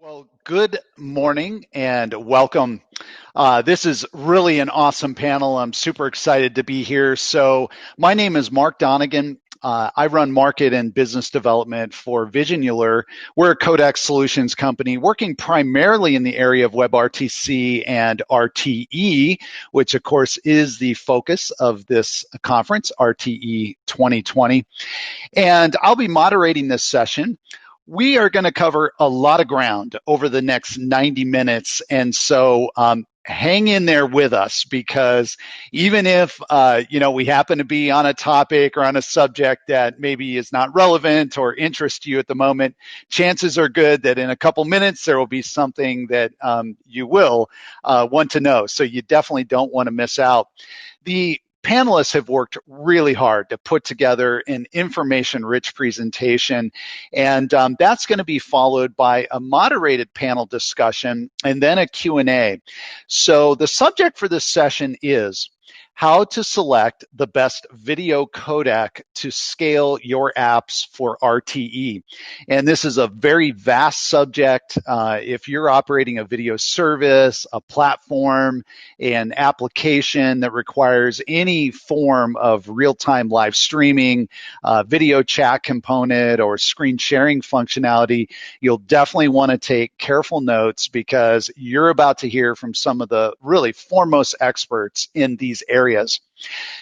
Well, good morning and welcome. This is really an awesome panel. I'm super excited to be here. So my name is Mark Donnigan. I run market and business development for Visionular. We're a codec solutions company working primarily in the area of WebRTC and RTE, which of course is the focus of this conference, RTE 2020. And I'll be moderating this session. We are going to cover a lot of ground over the next 90 minutes. And so hang in there with us, because even if, we happen to be on a topic or on a subject that maybe is not relevant or interests you at the moment, chances are good that in a couple minutes there will be something that you will want to know. So you definitely don't want to miss out. The panelists have worked really hard to put together an information-rich presentation, and that's going to be followed by a moderated panel discussion and then a Q&A. So the subject for this session is how to select the best video codec to scale your apps for RTE. And this is a very vast subject. If you're operating a video service, a platform, an application that requires any form of real-time live streaming, video chat component, or screen sharing functionality, you'll definitely want to take careful notes, because you're about to hear from some of the really foremost experts in these areas.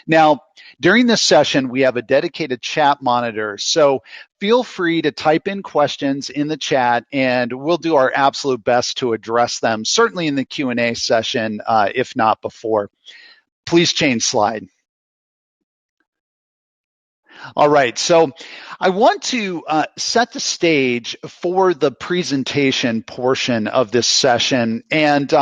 Now, during this session, we have a dedicated chat monitor, so feel free to type in questions in the chat, and we'll do our absolute best to address them, certainly in the Q&A session, if not before. Please change slide. All right, so I want to set the stage for the presentation portion of this session and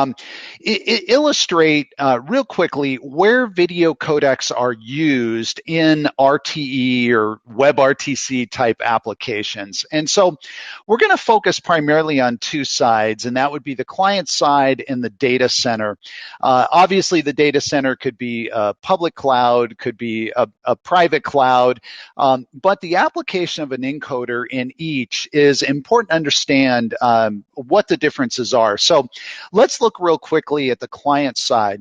illustrate real quickly where video codecs are used in RTE or WebRTC type applications. And so we're going to focus primarily on two sides, and that would be the client side and the data center. Obviously, the data center could be a public cloud, could be a private cloud. But the application of an encoder in each is important to understand what the differences are. So let's look real quickly at the client side.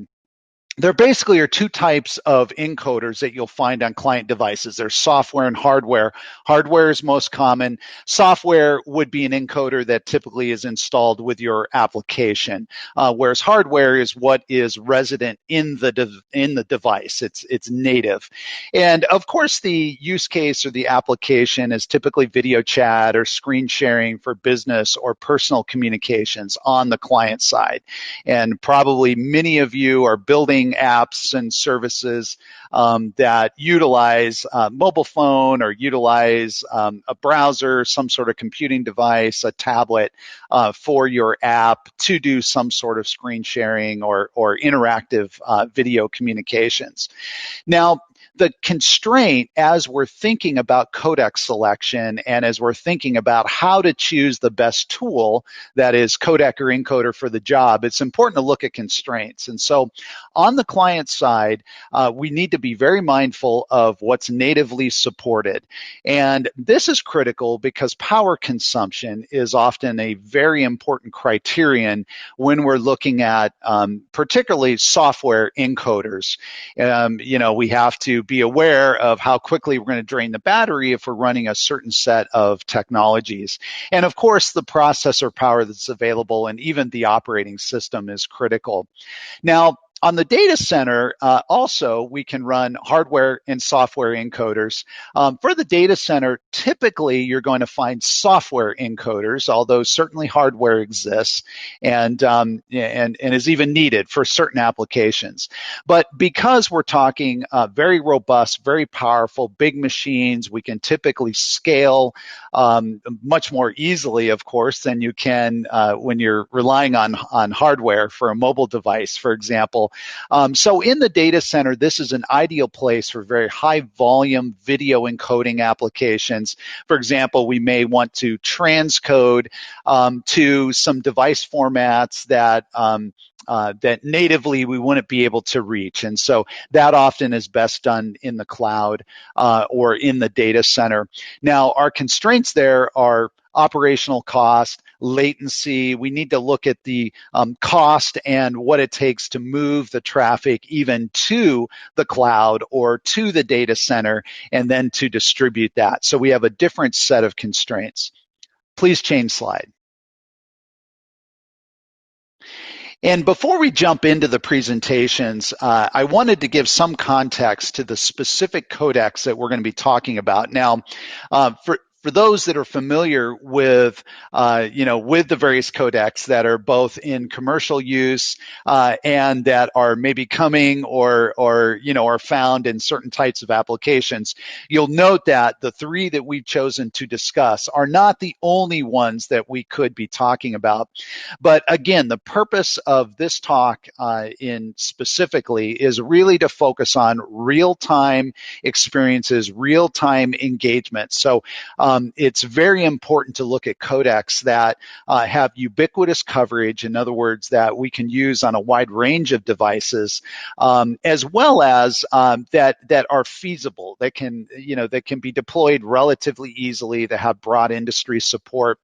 There basically are two types of encoders that you'll find on client devices. There's software and hardware. Hardware is most common. Software would be an encoder that typically is installed with your application, whereas hardware is what is resident in the device. It's native. And of course, the use case or the application is typically video chat or screen sharing for business or personal communications on the client side. And probably many of you are building apps and services that utilize mobile phone or utilize a browser, some sort of computing device, a tablet for your app to do some sort of screen sharing or interactive video communications. Now, the constraint as we're thinking about codec selection and as we're thinking about how to choose the best tool that is codec or encoder for the job, it's important to look at constraints. And so on the client side, we need to be very mindful of what's natively supported. And this is critical because power consumption is often a very important criterion when we're looking at particularly software encoders. We have to be aware of how quickly we're going to drain the battery if we're running a certain set of technologies. And of course, the processor power that's available and even the operating system is critical. Now, on the data center, also, we can run hardware and software encoders. For the data center, typically, you're going to find software encoders, although certainly hardware exists and is even needed for certain applications. But because we're talking very robust, very powerful, big machines, we can typically scale much more easily, of course, than you can when you're relying on hardware for a mobile device, for example. So in the data center, this is an ideal place for very high volume video encoding applications. For example, we may want to transcode to some device formats that that natively we wouldn't be able to reach. And so that often is best done in the cloud or in the data center. Now, our constraints there are operational cost, latency. We need to look at the cost and what it takes to move the traffic even to the cloud or to the data center and then to distribute that. So we have a different set of constraints. Please change slide. And before we jump into the presentations, I wanted to give some context to the specific codecs that we're going to be talking about. Now, for those that are familiar with, with the various codecs that are both in commercial use and that are maybe coming or are found in certain types of applications, you'll note that the three that we've chosen to discuss are not the only ones that we could be talking about. But again, the purpose of this talk in specifically is really to focus on real-time experiences, real-time engagement. So it's very important to look at codecs that have ubiquitous coverage, in other words, that we can use on a wide range of devices, as well as that are feasible, that can be deployed relatively easily, that have broad industry support.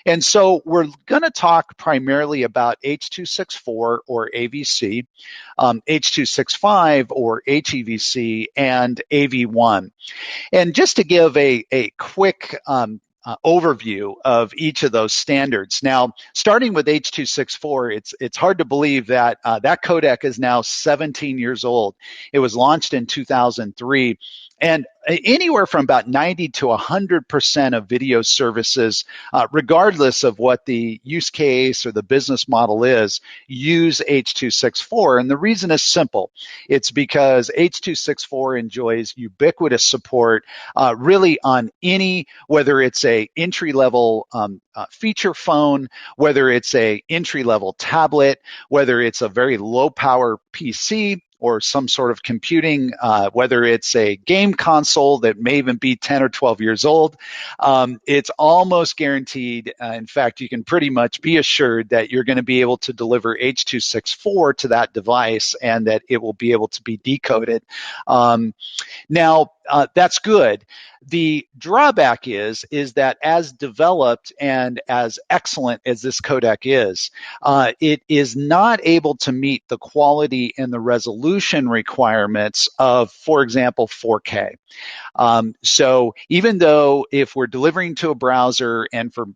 And so we're going to talk primarily about H.264 or AVC, H.265 or HEVC, and AV1. And just to give a quick overview of each of those standards. Now, starting with H.264, it's hard to believe that that codec is now 17 years old. It was launched in 2003. And anywhere from about 90 to 100% of video services, regardless of what the use case or the business model is, use H.264. And the reason is simple. It's because H.264 enjoys ubiquitous support really on any, whether it's a entry-level feature phone, whether it's a entry-level tablet, whether it's a very low-power PC, or some sort of computing, whether it's a game console that may even be 10 or 12 years old, it's almost guaranteed. In fact, you can pretty much be assured that you're going to be able to deliver H.264 to that device and that it will be able to be decoded. Now, that's good. The drawback is that as developed and as excellent as this codec is, it is not able to meet the quality and the resolution requirements of, for example, 4K. So even though if we're delivering to a browser and for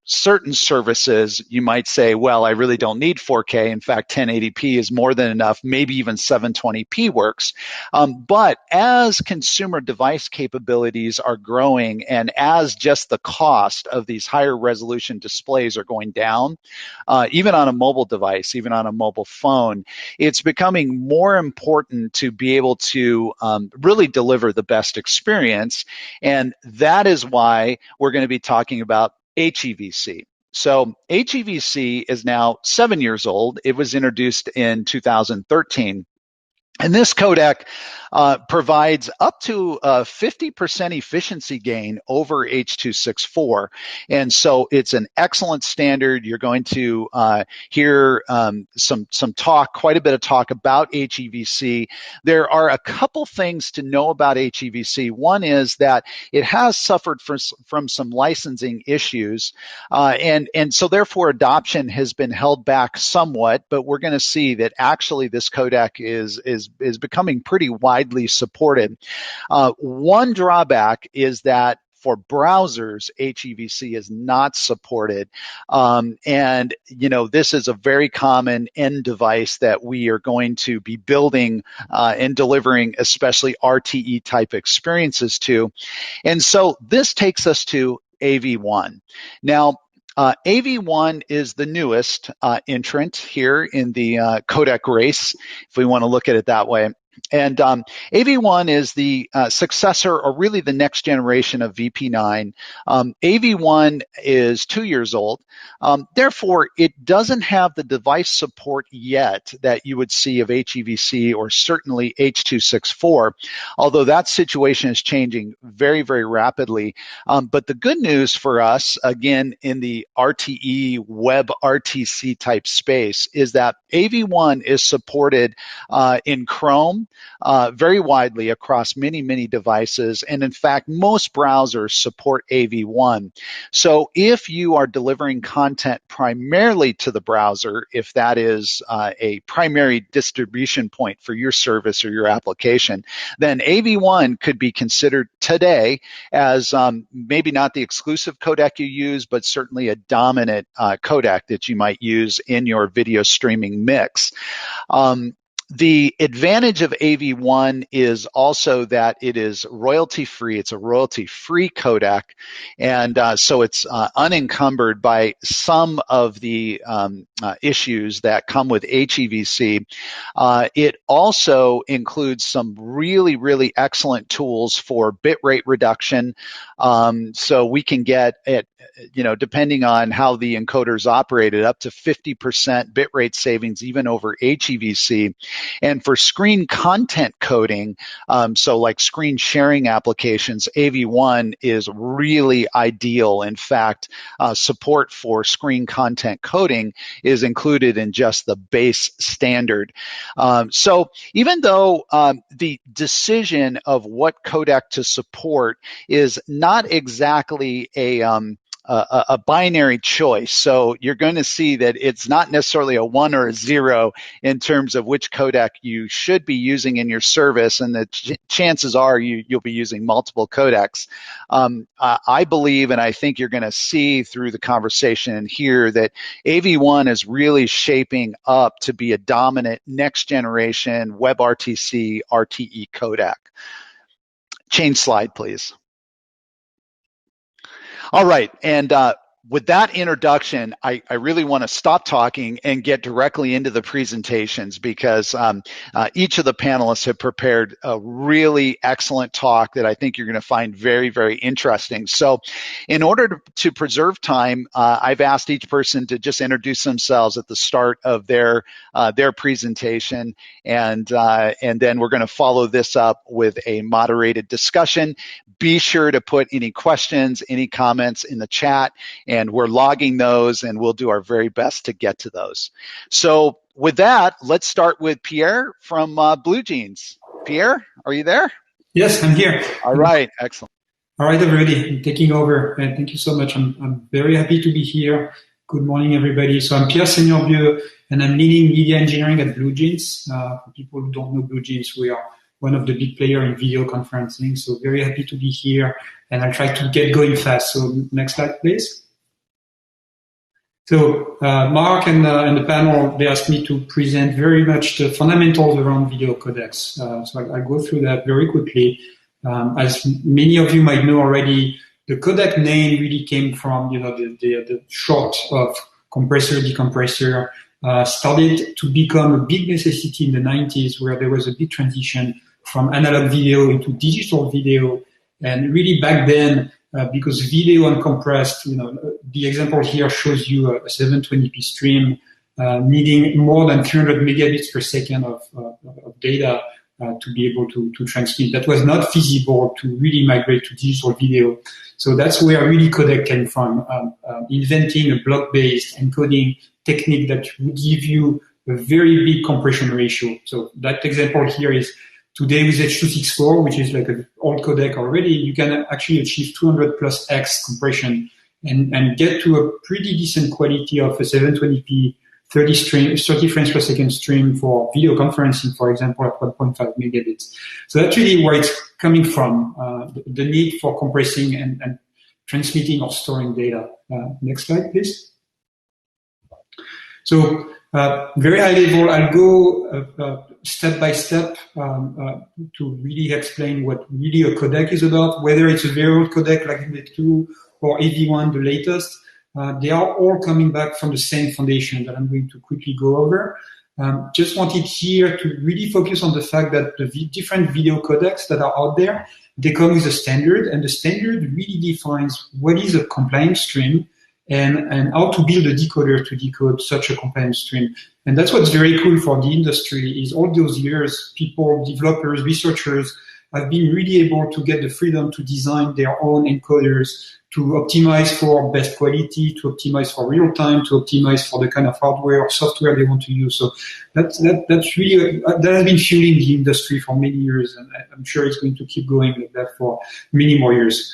certain services, you might say, well, I really don't need 4K. In fact, 1080p is more than enough. Maybe even 720p works. But as consumer device capabilities are growing and as just the cost of these higher resolution displays are going down, even on a mobile device, even on a mobile phone, it's becoming more important to be able to really deliver the best experience. And that is why we're going to be talking about HEVC. So HEVC is now 7 years old. It was introduced in 2013. And this codec provides up to a 50% efficiency gain over H.264. And so it's an excellent standard. You're going to hear some talk, quite a bit of talk about HEVC. There are a couple things to know about HEVC. One is that it has suffered from some licensing issues. And so therefore adoption has been held back somewhat, but we're going to see that actually this codec is becoming pretty widely supported. One drawback is that for browsers, HEVC is not supported. And, this is a very common end device that we are going to be building and delivering, especially RTE type experiences to. And so this takes us to AV1. Now, AV1 is the newest entrant here in the codec race, if we want to look at it that way. And AV1 is the successor, or really the next generation of VP9. AV1 is 2 years old. Therefore, it doesn't have the device support yet that you would see of HEVC or certainly H.264, although that situation is changing very, very rapidly. But the good news for us, again, in the RTE, web RTC type space, is that AV1 is supported in Chrome, AV1 very widely across many, many devices. And in fact, most browsers support AV1. So if you are delivering content primarily to the browser, if that is a primary distribution point for your service or your application, then AV1 could be considered today as maybe not the exclusive codec you use, but certainly a dominant codec that you might use in your video streaming mix. The advantage of AV1 is also that it is royalty-free. It's a royalty-free codec, and so it's unencumbered by some of the issues that come with HEVC. It also includes some really, really excellent tools for bitrate reduction. So we can get it, depending on how the encoder's operated, up to 50% bitrate savings even over HEVC. And for screen content coding, so like screen sharing applications, AV1 is really ideal. In fact, support for screen content coding is included in just the base standard. So even though the decision of what codec to support is not exactly a binary choice. So you're going to see that it's not necessarily a 1 or a 0 in terms of which codec you should be using in your service, and the chances are you'll be using multiple codecs. I believe, and I think you're going to see through the conversation here, that AV1 is really shaping up to be a dominant next generation WebRTC RTE codec. Change slide, please. All right, and with that introduction, I really want to stop talking and get directly into the presentations, because each of the panelists have prepared a really excellent talk that I think you're going to find very, very interesting. So in order to preserve time, I've asked each person to just introduce themselves at the start of their presentation, and then we're going to follow this up with a moderated discussion. Be sure to put any questions, any comments in the chat, and we're logging those, and we'll do our very best to get to those. So with that, let's start with Pierre from BlueJeans. Pierre, are you there? Yes, I'm here. All right, excellent. All right, everybody, I'm taking over, and thank you so much. I'm very happy to be here. Good morning, everybody. So I'm Pierre Seigneurbieux, and I'm leading media engineering at BlueJeans. For people who don't know BlueJeans, we are one of the big players in video conferencing, so very happy to be here, and I'll try to get going fast. So next slide, please. So Mark and the panel, they asked me to present very much the fundamentals around video codecs. So I'll go through that very quickly. As many of you might know already, the codec name really came from the short of compressor, decompressor, started to become a big necessity in the 90s, where there was a big transition from analog video into digital video. And really back then, because video uncompressed, the example here shows you a 720p stream needing more than 300 megabits per second of data to be able to transmit. That was not feasible to really migrate to digital video. So that's where really codec came from, inventing a block-based encoding technique that would give you a very big compression ratio. So that example here is today with H.264, which is like an old codec already, you can actually achieve 200 plus X compression and get to a pretty decent quality of a 720p 30 frames per second stream for video conferencing, for example, at 1.5 megabits. So that's really where it's coming from, the need for compressing and transmitting or storing data. Next slide, please. So very high level, I'll go step by step to really explain what really a codec is about, whether it's a very old codec like MD2 or AV1, the latest. They are all coming back from the same foundation that I'm going to quickly go over. Just wanted here to really focus on the fact that the different video codecs that are out there, they come with a standard, and the standard really defines what is a compliant stream and how to build a decoder to decode such a compliant stream. And that's what's very cool for the industry is all those years, people, developers, researchers have been really able to get the freedom to design their own encoders, to optimize for best quality, to optimize for real time, to optimize for the kind of hardware or software they want to use. So that's really, that has been fueling the industry for many years, and I'm sure it's going to keep going like that for many more years.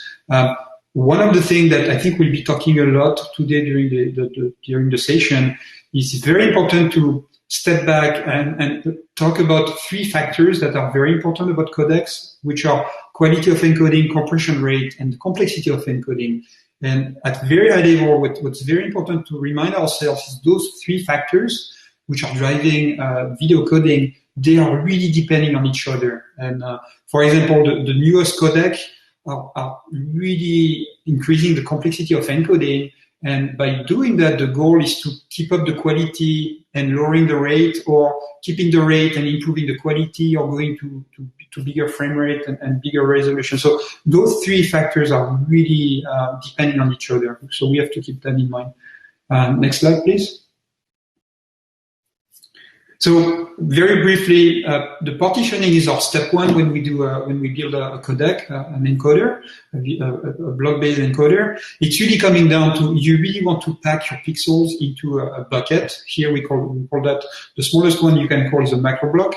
One of the things that I think we'll be talking a lot today during the session is very important to step back and talk about three factors that are very important about codecs, which are quality of encoding, compression rate, and the complexity of encoding. And at very high level, what's very important to remind ourselves is those three factors, which are driving video coding, they are really depending on each other. And for example, the newest codec are really increasing the complexity of encoding. And by doing that, the goal is to keep up the quality and lowering the rate, or keeping the rate and improving the quality, or going to bigger frame rate and bigger resolution. So those three factors are really depending on each other. So we have to keep that in mind. Next slide, please. So very briefly, the partitioning is our step one when we build a codec, an encoder, a block-based encoder. It's really coming down to, you really want to pack your pixels into a bucket. Here we call that, the smallest one you can call is a macro block.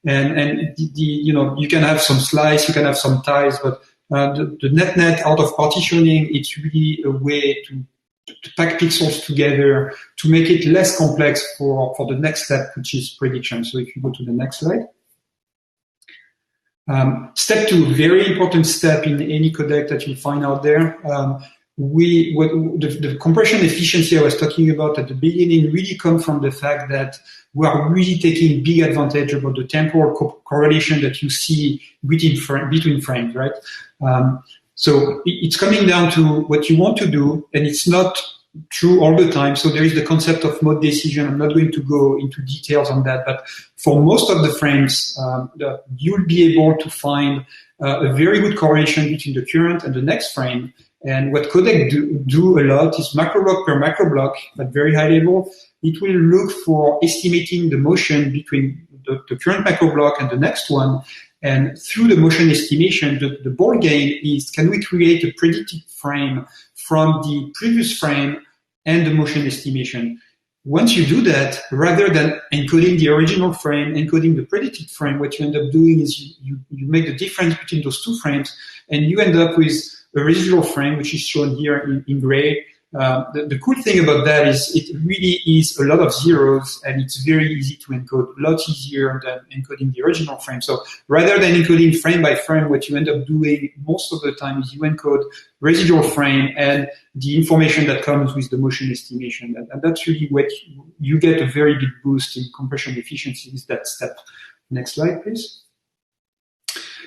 And you can have some slice, you can have some ties, but the net out of partitioning, it's really a way to pack pixels together to make it less complex for the next step, which is prediction. So if you go to the next slide. Step two, very important step in any codec that you find out there. The compression efficiency I was talking about at the beginning really comes from the fact that we are really taking big advantage about the temporal correlation that you see between frames, right? So it's coming down to what you want to do, and it's not true all the time. So there is the concept of mode decision. I'm not going to go into details on that, but for most of the frames, you'll be able to find a very good correlation between the current and the next frame. And what codec do a lot is macro block per macro block at very high level. It will look for estimating the motion between the current macro block and the next one. And through the motion estimation, the ball game is, can we create a predicted frame from the previous frame and the motion estimation? Once you do that, rather than encoding the original frame, encoding the predicted frame, what you end up doing is you make the difference between those two frames, and you end up with a residual frame, which is shown here in gray. The cool thing about that is it really is a lot of zeros, and it's very easy to encode, a lot easier than encoding the original frame. So rather than encoding frame by frame, what you end up doing most of the time is you encode residual frame and the information that comes with the motion estimation. And that's really what you get a very big boost in compression efficiency is that step. Next slide, please.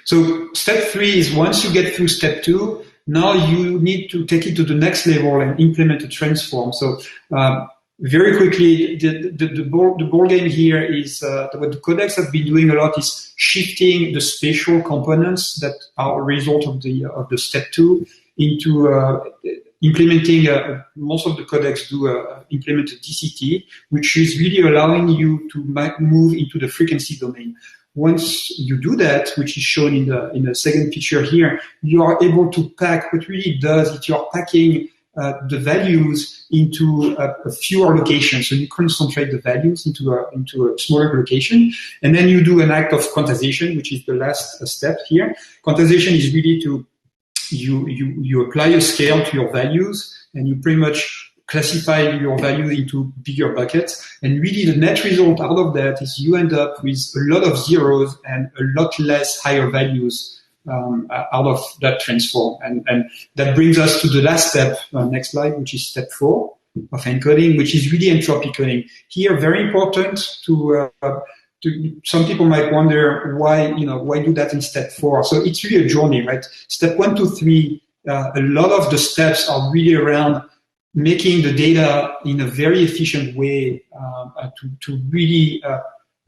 So step three is once you get through step two, now you need to take it to the next level and implement a transform. So very quickly, the ball game here is what the codecs have been doing a lot is shifting the spatial components that are a result of the step two into implementing. Most of the codecs do implement a DCT, which is really allowing you to move into the frequency domain. Once you do that, which is shown in the second picture here, you are able to pack. What really does is you are packing the values into a fewer locations. So you concentrate the values into a smaller location, and then you do an act of quantization, which is the last step here. Quantization is really to you apply a scale to your values, and you pretty much classify your value into bigger buckets. And really the net result out of that is you end up with a lot of zeros and a lot less higher values out of that transform. And that brings us to the last step, next slide, which is step 4 of encoding, which is really entropy coding. Here, very important to some people might wonder why do that in step 4. So it's really a journey, right? Step 1, 2, 3, a lot of the steps are really around making the data in a very efficient way to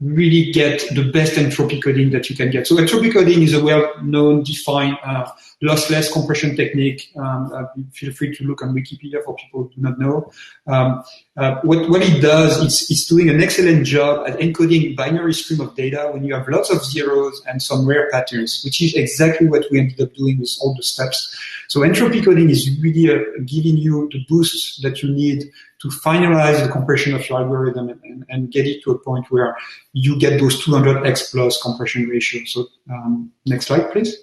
really get the best entropy coding that you can get. So entropy coding is a well-known, defined lossless compression technique. Feel free to look on Wikipedia for people who do not know. What it does is it's doing an excellent job at encoding binary stream of data when you have lots of zeros and some rare patterns, which is exactly what we ended up doing with all the steps. So entropy coding is really giving you the boost that you need to finalize the compression of your algorithm and get it to a point where you get those 200x plus compression ratio. So next slide, please.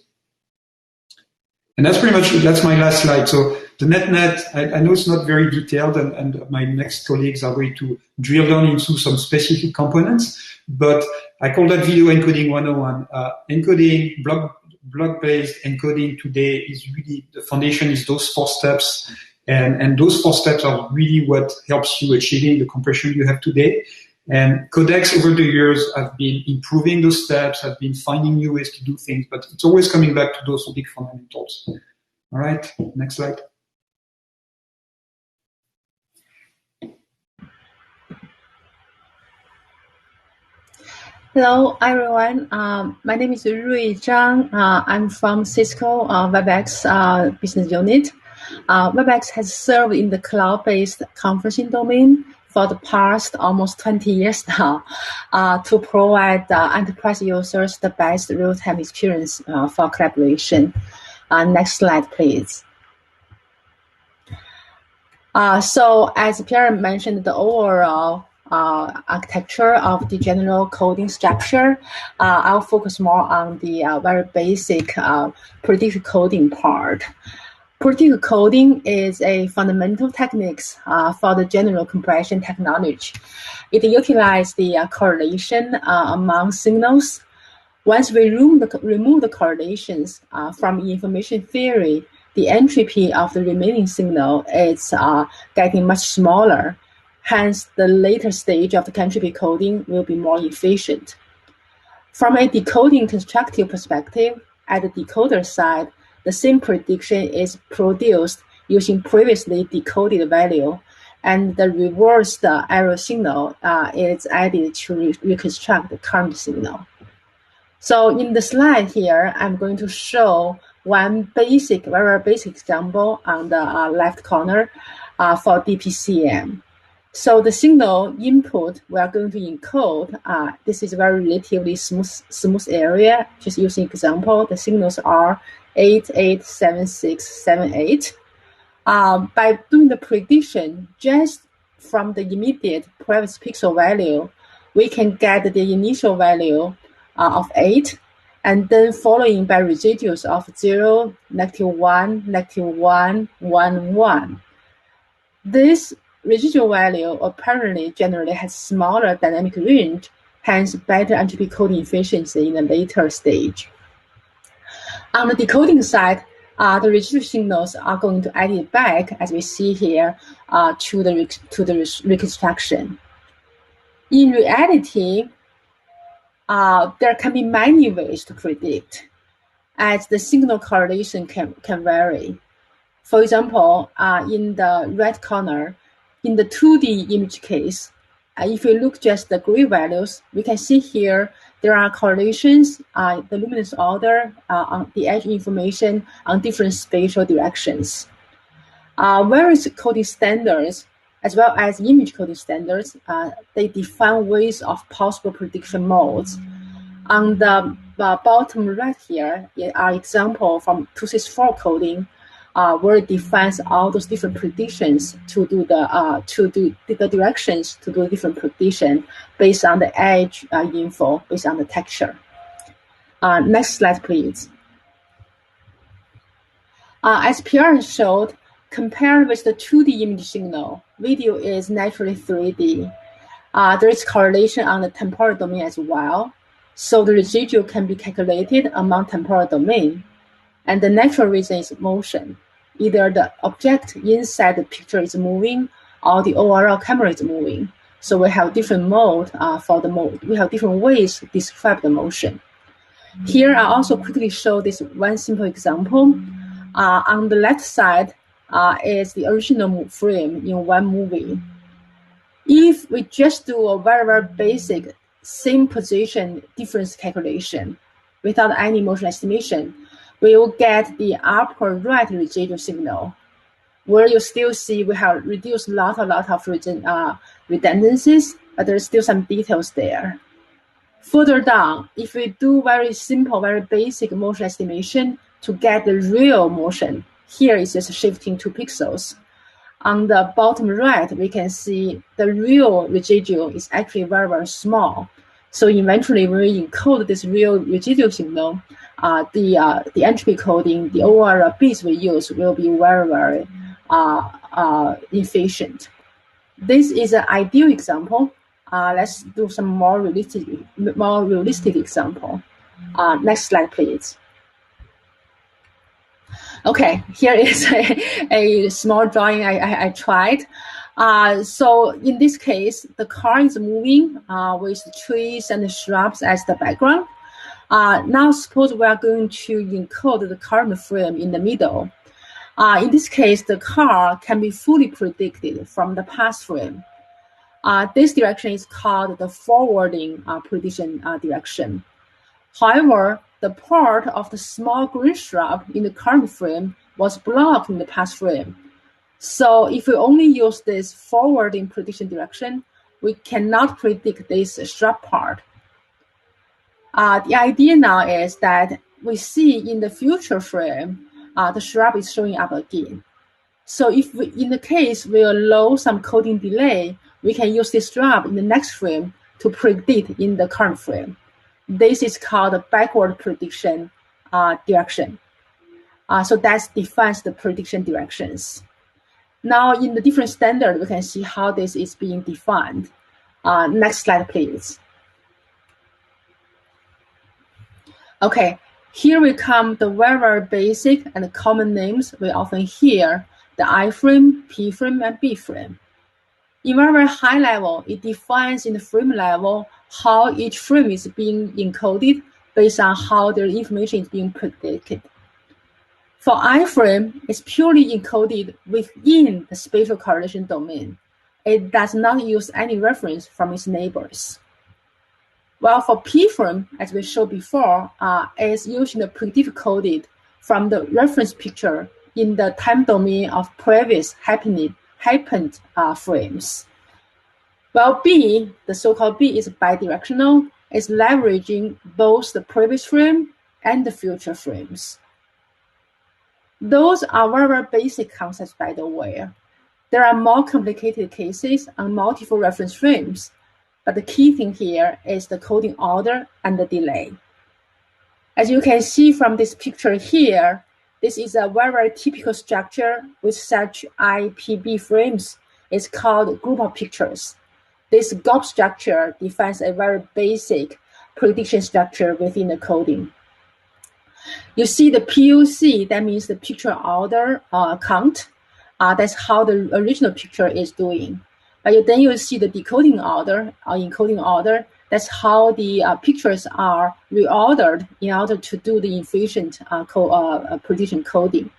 And that's pretty much, that's my last slide. So the net, I know it's not very detailed, and my next colleagues are going to drill down into some specific components, but I call that video encoding 101. Encoding, block-based encoding today is really, the foundation is those 4 steps, and those 4 steps are really what helps you achieving the compression you have today. And codecs over the years have been improving those steps, have been finding new ways to do things, but it's always coming back to those big fundamentals. All right, next slide. Hello, everyone. My name is Zhang. I'm from Cisco WebEx business unit. WebEx has served in the cloud-based conferencing domain for the past almost 20 years now to provide enterprise users the best real-time experience for collaboration. Next slide, please. So as Pierre mentioned, the overall architecture of the general coding structure, I'll focus more on the very basic predictive coding part. Predictive coding is a fundamental technique for the general compression technology. It utilizes the correlation among signals. Once we remove the correlations from information theory, the entropy of the remaining signal is getting much smaller. Hence, the later stage of the entropy coding will be more efficient. From a decoding constructive perspective, at the decoder side, the same prediction is produced using previously decoded value, and the reversed error signal is added to reconstruct the current signal. So in the slide here, I'm going to show one very basic example on the left corner for DPCM. So the signal input we are going to encode, this is a very relatively smooth area. Just using example, the signals are 887678. By doing the prediction just from the immediate previous pixel value, we can get the initial value of 8, and then following by residuals of 0, -1, -1, 1, 1. This residual value apparently generally has smaller dynamic range, hence better entropy coding efficiency in the later stage. On the decoding side, the residual signals are going to add it back, as we see here, to the reconstruction. In reality, there can be many ways to predict, as the signal correlation can vary. For example, in the right corner, in the 2D image case, if we look just the gray values, we can see here there are correlations, the luminance order, on the edge information on different spatial directions. Various coding standards, as well as image coding standards, they define ways of possible prediction modes. On the bottom right here are examples from 264 coding, where it defines all those different predictions to do the directions to do different prediction based on the edge info, based on the texture. Next slide, please. As Pierre showed, compared with the 2D image signal, video is naturally 3D. There is correlation on the temporal domain as well, so the residual can be calculated among temporal domain. And the natural reason is motion. Either the object inside the picture is moving or the overall camera is moving. So we have different mode for the mode. We have different ways to describe the motion. Here I also quickly show this one simple example. On the left side is the original frame in one movie. If we just do a very, very basic same position difference calculation without any motion estimation, we will get the upper right residual signal, where you still see we have reduced a lot of redundancies, but there's still some details there. Further down, if we do very simple, very basic motion estimation to get the real motion, here is just shifting 2 pixels. On the bottom right, we can see the real residual is actually very, very small. So eventually, when we encode this real residual signal, the entropy coding, the overall bits we use will be very, very efficient. This is an ideal example. Let's do some more realistic example. Next slide, please. Okay, here is a small drawing I tried. So in this case, the car is moving with trees and shrubs as the background. Now suppose we are going to encode the current frame in the middle. In this case, the car can be fully predicted from the past frame. This direction is called the forwarding prediction direction. However, the part of the small green shrub in the current frame was blocked in the past frame. So if we only use this forwarding prediction direction, we cannot predict this shrub part. The idea now is that we see in the future frame, the shrub is showing up again. So if we, in the case we allow some coding delay, we can use this shrub in the next frame to predict in the current frame. This is called a backward prediction direction. So that defines the prediction directions. Now in the different standard, we can see how this is being defined. Next slide, please. Okay, here we come the very, very basic and common names we often hear, the I frame, P frame, and B frame. In very, very high level, it defines in the frame level how each frame is being encoded based on how their information is being predicted. For I frame, it's purely encoded within the spatial correlation domain. It does not use any reference from its neighbors. While for P frame, as we showed before, is using the predictive coded from the reference picture in the time domain of previous happened frames. While B, the so-called B is bidirectional, is leveraging both the previous frame and the future frames. Those are very, very basic concepts, by the way. There are more complicated cases on multiple reference frames, but the key thing here is the coding order and the delay. As you can see from this picture here, this is a very, very typical structure with such IPB frames. It's called group of pictures. This GOP structure defines a very basic prediction structure within the coding. You see the POC, that means the picture order count. That's how the original picture is doing. But then you see the decoding order or encoding order. That's how the pictures are reordered in order to do the efficient prediction coding.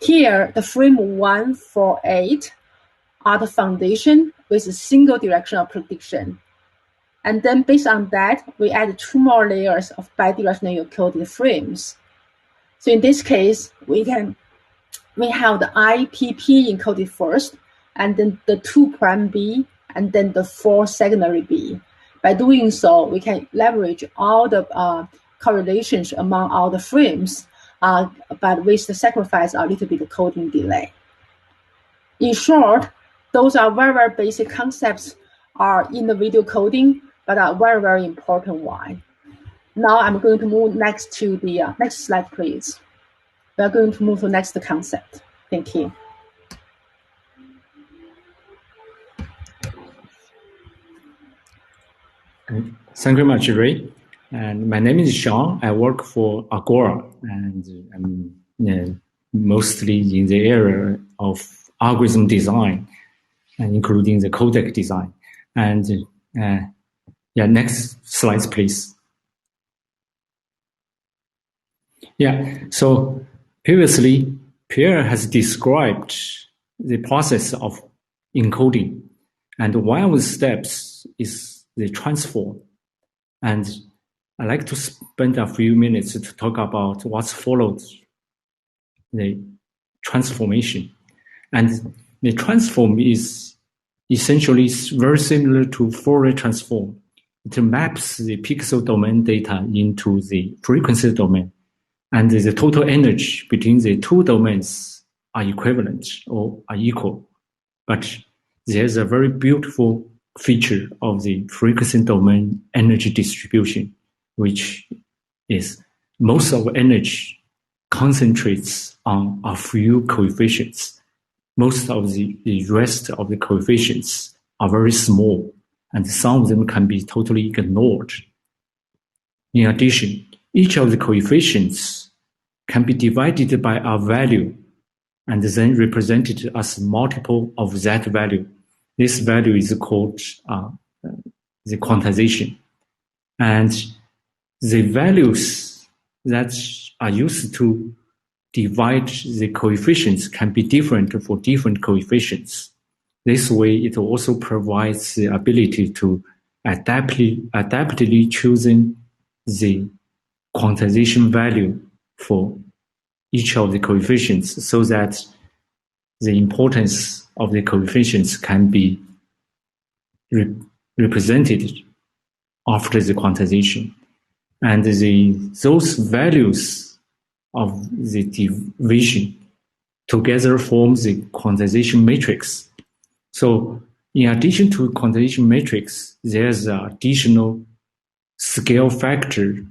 Here, the frame 148 are the foundation with a single directional prediction. And then based on that, we add 2 more layers of bidirectional encoded frames. So in this case, we have the IPP encoded first, and then the 2' B, and then the 4 secondary B. By doing so, we can leverage all the correlations among all the frames, but with the sacrifice a little bit of coding delay. In short, those are very, very basic concepts are in the video coding, but are very, very important one. Now I'm going to move next to the next slide, please. We are going to move to the next concept. Thank you. Thank you very much, Ray. And my name is Shawn. I work for Agora, and I'm mostly in the area of algorithm design, and including the codec design. And yeah, next slides, please. Yeah, so previously, Pierre has described the process of encoding, and one of the steps is the transform. And I'd like to spend a few minutes to talk about what's followed the transformation. And the transform is essentially very similar to Fourier transform. It maps the pixel domain data into the frequency domain, and the total energy between the two domains are equivalent or are equal. But there's a very beautiful feature of the frequency domain energy distribution, which is most of energy concentrates on a few coefficients. Most of the rest of the coefficients are very small, and some of them can be totally ignored. In addition, each of the coefficients can be divided by a value and then represented as multiple of that value. This value is called the quantization. And the values that are used to divide the coefficients can be different for different coefficients. This way, it also provides the ability to adaptively choosing the quantization value for each of the coefficients so that the importance of the coefficients can be represented after the quantization. And those values of the division together form the quantization matrix. So in addition to quantization matrix, there's an additional scale factor,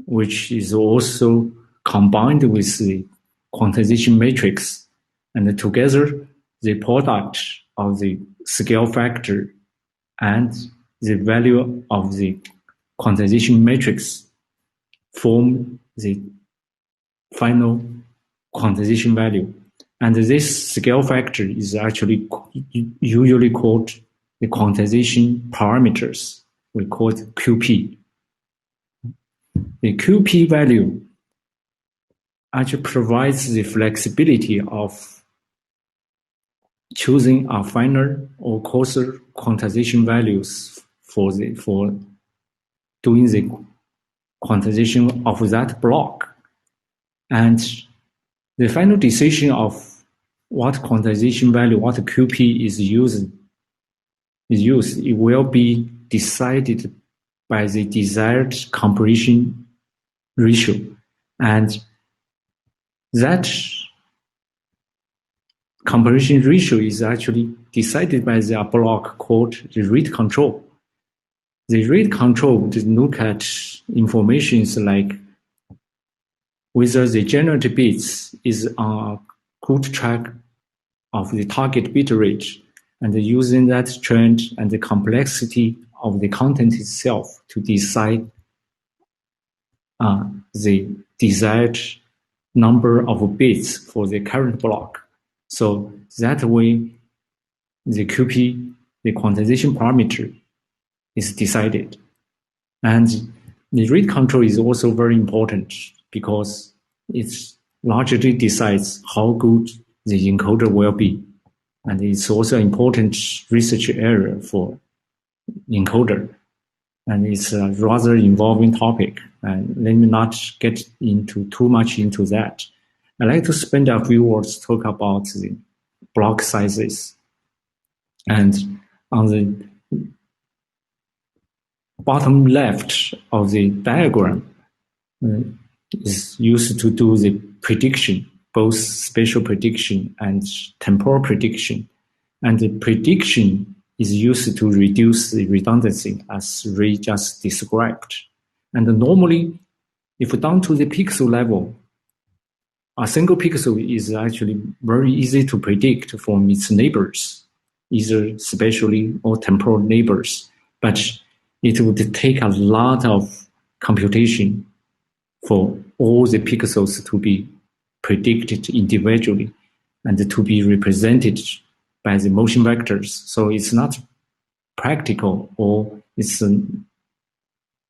which is also combined with the quantization matrix. And together, the product of the scale factor and the value of the quantization matrix form the final quantization value. And this scale factor is actually usually called the quantization parameters. We call it QP. The QP value actually provides the flexibility of choosing a finer or coarser quantization values for doing the quantization of that block. And the final decision of what quantization value, what QP is used, it will be decided by the desired compression ratio. And that compression ratio is actually decided by the block called the rate control. The rate control would look at information like whether the generated bits is on a good track of the target bit rate, and using that trend and the complexity of the content itself to decide the desired number of bits for the current block. So that way, the QP, the quantization parameter, is decided. And the rate control is also very important because it largely decides how good the encoder will be. And it's also an important research area for encoder. And it's a rather involving topic. And let me not get into too much into that. I'd like to spend a few words to talk about the block sizes. And on the bottom left of the diagram is used to do the prediction, both spatial prediction and temporal prediction. And the prediction is used to reduce the redundancy, as Ray just described. And normally, if down to the pixel level, a single pixel is actually very easy to predict from its neighbors, either spatially or temporal neighbors. But it would take a lot of computation for all the pixels to be predicted individually and to be represented by the motion vectors. So it's not practical, or it's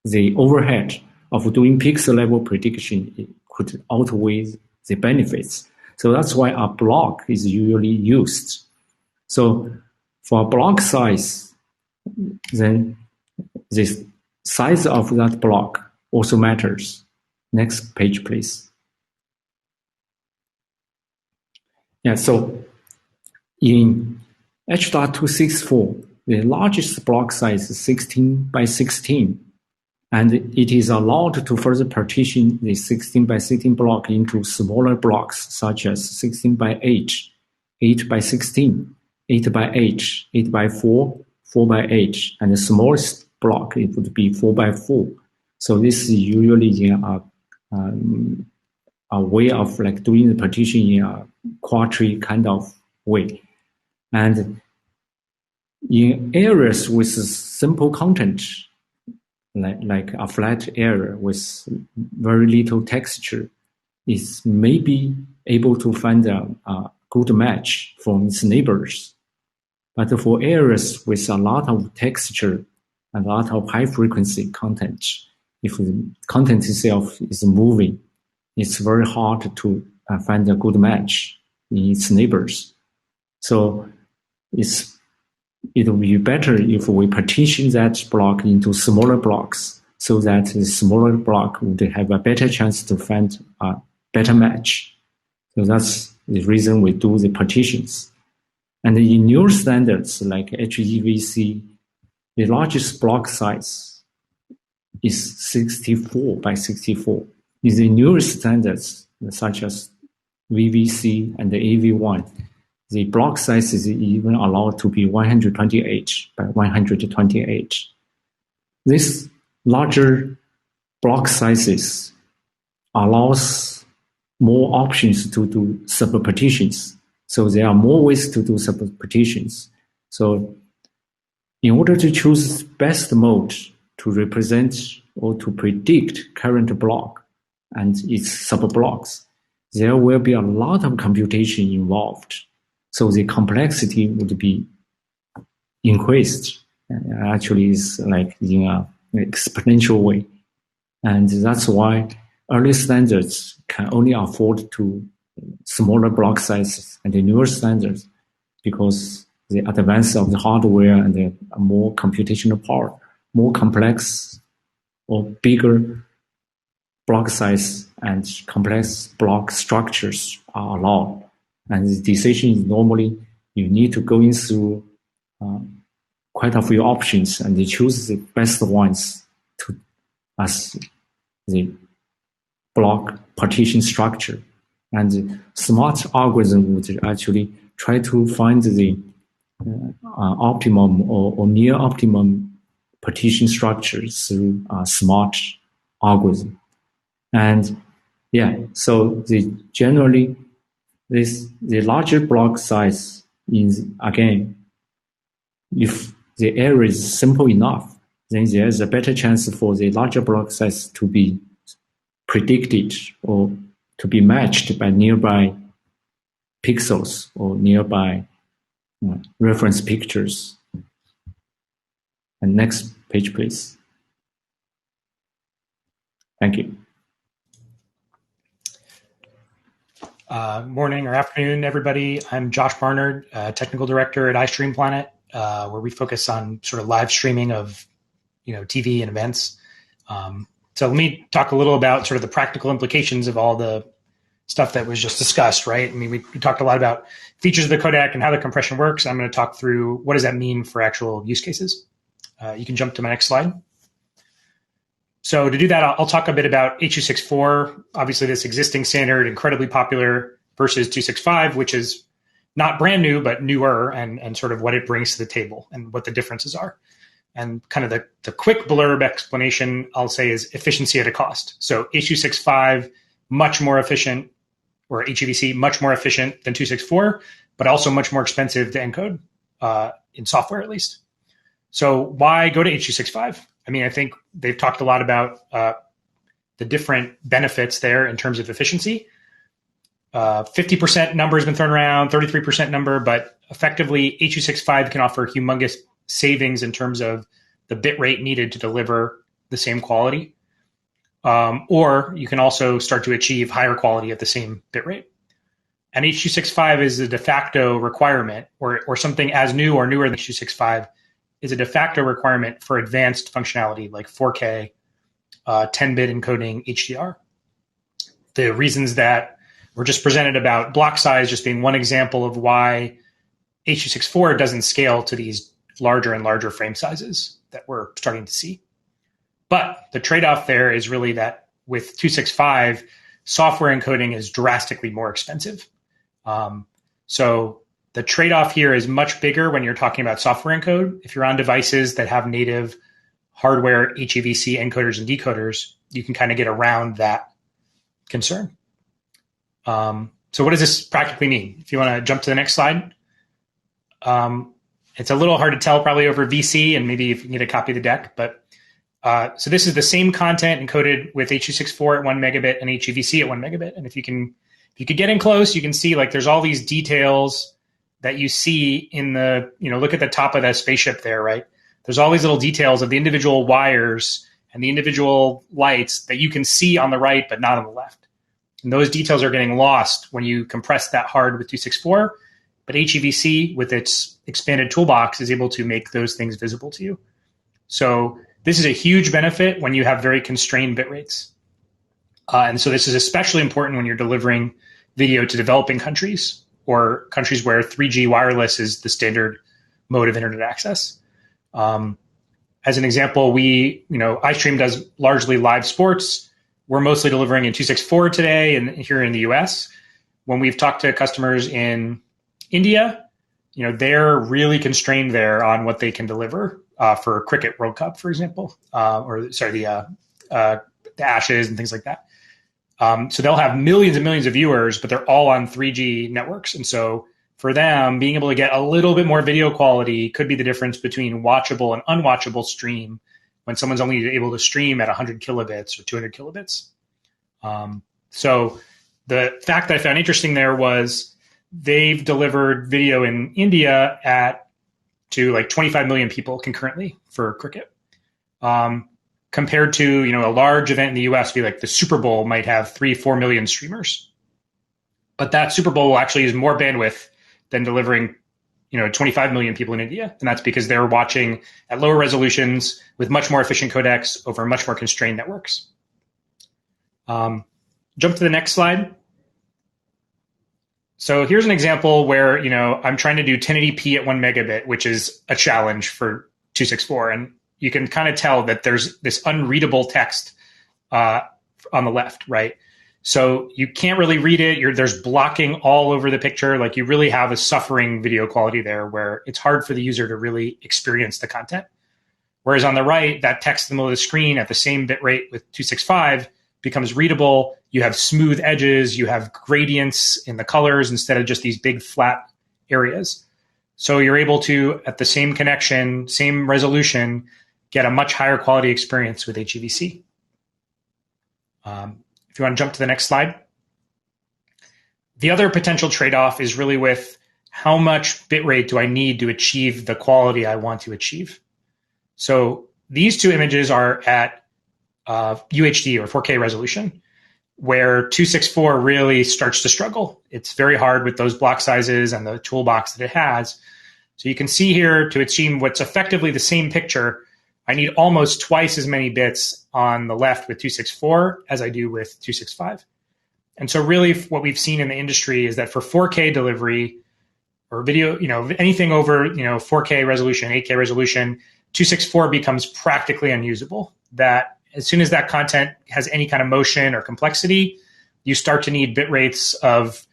the overhead of doing pixel level prediction. It could outweigh the benefits. So that's why a block is usually used. So for a block size, then the size of that block also matters. Next page, please. Yeah, so in H.264, the largest block size is 16 by 16, and it is allowed to further partition the 16 by 16 block into smaller blocks such as 16 by 8, 8 by 16, 8 by 8, 8 by 4, 4 by 8, and the smallest block it would be 4 by 4. So this is usually a way of like doing the partition in a quadtree kind of way. And in areas with simple content, like a flat area with very little texture, it may be able to find a good match from its neighbors. But for areas with a lot of texture and a lot of high frequency content, if the content itself is moving, it's very hard to find a good match in its neighbors. So it will be better if we partition that block into smaller blocks so that the smaller block would have a better chance to find a better match. So that's the reason we do the partitions. And in newer standards like HEVC, the largest block size is 64 by 64. In the newer standards, such as VVC and the AV1, the block size is even allowed to be 128 by 128. This larger block sizes allows more options to do subpartitions. So there are more ways to do subpartitions. So in order to choose best mode to represent or to predict current block and its subblocks, there will be a lot of computation involved. So the complexity would be increased. Actually, it's like in an exponential way. And that's why early standards can only afford to smaller block sizes and the newer standards, because the advance of the hardware and the more computational power, more complex or bigger block size and complex block structures are allowed. And the decision is normally you need to go in through quite a few options and they choose the best ones as the block partition structure. And the smart algorithm would actually try to find the optimum or near optimum partition structure through a smart algorithm. And yeah, so generally, the larger block size is, again, if the area is simple enough, then there is a better chance for the larger block size to be predicted or to be matched by nearby pixels or nearby reference pictures. And next page, please. Thank you. Morning or afternoon, everybody. I'm Josh Barnard, technical director at iStreamPlanet, where we focus on sort of live streaming of, TV and events. So let me talk a little about sort of the practical implications of all the stuff that was just discussed, right? I mean, we talked a lot about features of the codec and how the compression works. I'm going to talk through what does that mean for actual use cases. You can jump to my next slide. So to do that, I'll talk a bit about H.264, obviously this existing standard, incredibly popular, versus 265, which is not brand new, but newer, and sort of what it brings to the table and what the differences are. And kind of the quick blurb explanation, I'll say, is efficiency at a cost. So H.265, much more efficient, or HEVC, much more efficient than 264, but also much more expensive to encode, in software at least. So why go to H.265? I mean, I think they've talked a lot about the different benefits there in terms of efficiency. 50% number has been thrown around, 33% number, but effectively H.265 can offer humongous savings in terms of the bit rate needed to deliver the same quality. Or you can also start to achieve higher quality at the same bit rate. And H.265 is a de facto requirement, or something as new or newer than H.265 is a de facto requirement for advanced functionality like 4K 10-bit encoding HDR. The reasons that were just presented about block size just being one example of why H.264 doesn't scale to these larger and larger frame sizes that we're starting to see. But the trade-off there is really that with 265, software encoding is drastically more expensive. So the trade-off here is much bigger when you're talking about software encode. If you're on devices that have native hardware HEVC encoders and decoders, you can kind of get around that concern. So what does this practically mean? If you want to jump to the next slide. It's a little hard to tell probably over VC, and maybe if you can get a copy of the deck. But so this is the same content encoded with H.264 at 1 megabit and HEVC at 1 megabit. And if you could get in close, you can see like there's all these details that you see in the, look at the top of that spaceship there, right? There's all these little details of the individual wires and the individual lights that you can see on the right, but not on the left. And those details are getting lost when you compress that hard with 264, but HEVC with its expanded toolbox is able to make those things visible to you. So this is a huge benefit when you have very constrained bit rates. And so this is especially important when you're delivering video to developing countries or countries where 3G wireless is the standard mode of internet access. As an example, iStream does largely live sports. We're mostly delivering in 264 today and here in the US. When we've talked to customers in India, they're really constrained there on what they can deliver for Cricket World Cup, for example, the Ashes and things like that. So they'll have millions and millions of viewers, but they're all on 3G networks. And so for them, being able to get a little bit more video quality could be the difference between watchable and unwatchable stream when someone's only able to stream at 100 kilobits or 200 kilobits. So the fact that I found interesting there was they've delivered video in India to like 25 million people concurrently for cricket. Compared to, a large event in the US, be like the Super Bowl might have 3-4 million streamers. But that Super Bowl will actually use more bandwidth than delivering, 25 million people in India. And that's because they're watching at lower resolutions with much more efficient codecs over much more constrained networks. Jump to the next slide. So here's an example where, I'm trying to do 1080p at 1 megabit, which is a challenge for 264. And you can kind of tell that there's this unreadable text on the left, right? So you can't really read it. There's blocking all over the picture. Like you really have a suffering video quality there where it's hard for the user to really experience the content. Whereas on the right, that text in the middle of the screen at the same bit rate with 265 becomes readable. You have smooth edges. You have gradients in the colors instead of just these big flat areas. So you're able to, at the same connection, same resolution, get a much higher quality experience with HEVC. If you want to jump to the next slide. The other potential trade-off is really with how much bitrate do I need to achieve the quality I want to achieve. So these two images are at UHD or 4K resolution, where 264 really starts to struggle. It's very hard with those block sizes and the toolbox that it has. So you can see here to achieve what's effectively the same picture, I need almost twice as many bits on the left with 264 as I do with 265. And so really what we've seen in the industry is that for 4K delivery or video, anything over, 4K resolution, 8K resolution, 264 becomes practically unusable. That as soon as that content has any kind of motion or complexity, you start to need bit rates of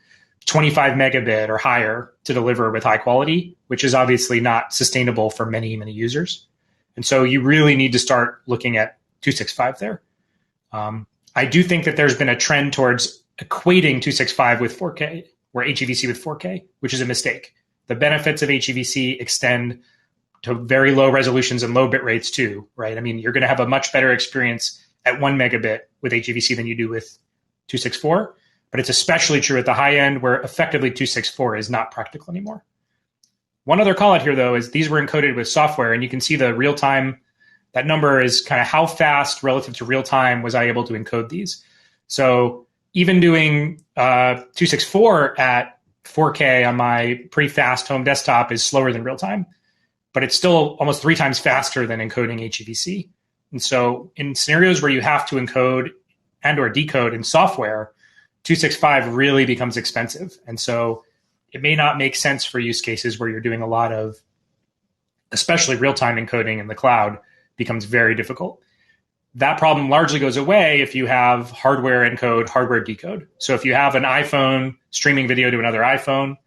25 megabit or higher to deliver with high quality, which is obviously not sustainable for many, many users. And so you really need to start looking at 265 there. I do think that there's been a trend towards equating 265 with 4K or HEVC with 4K, which is a mistake. The benefits of HEVC extend to very low resolutions and low bit rates too, right? I mean, you're going to have a much better experience at 1 megabit with HEVC than you do with 264, but it's especially true at the high end where effectively 264 is not practical anymore. One other call out here, though, is these were encoded with software, and you can see the real time. That number is kind of how fast relative to real time was I able to encode these. So even doing 264 at 4K on my pretty fast home desktop is slower than real time, but it's still almost 3 times faster than encoding HEVC. And so in scenarios where you have to encode and or decode in software, 265 really becomes expensive. And so it may not make sense for use cases where you're doing a lot of, especially real-time encoding in the cloud, becomes very difficult. That problem largely goes away if you have hardware encode, hardware decode. So if you have an iPhone streaming video to another iPhone,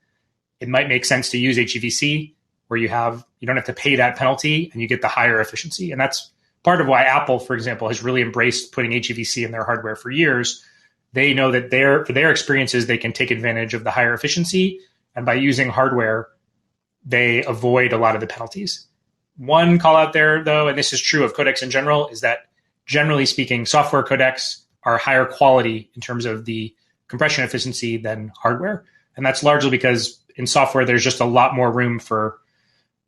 it might make sense to use HEVC, where you don't have to pay that penalty and you get the higher efficiency. And that's part of why Apple, for example, has really embraced putting HEVC in their hardware for years. They know that for their experiences, they can take advantage of the higher efficiency. And by using hardware, they avoid a lot of the penalties. One call out there, though, and this is true of codecs in general, is that generally speaking, software codecs are higher quality in terms of the compression efficiency than hardware. And that's largely because in software, there's just a lot more room for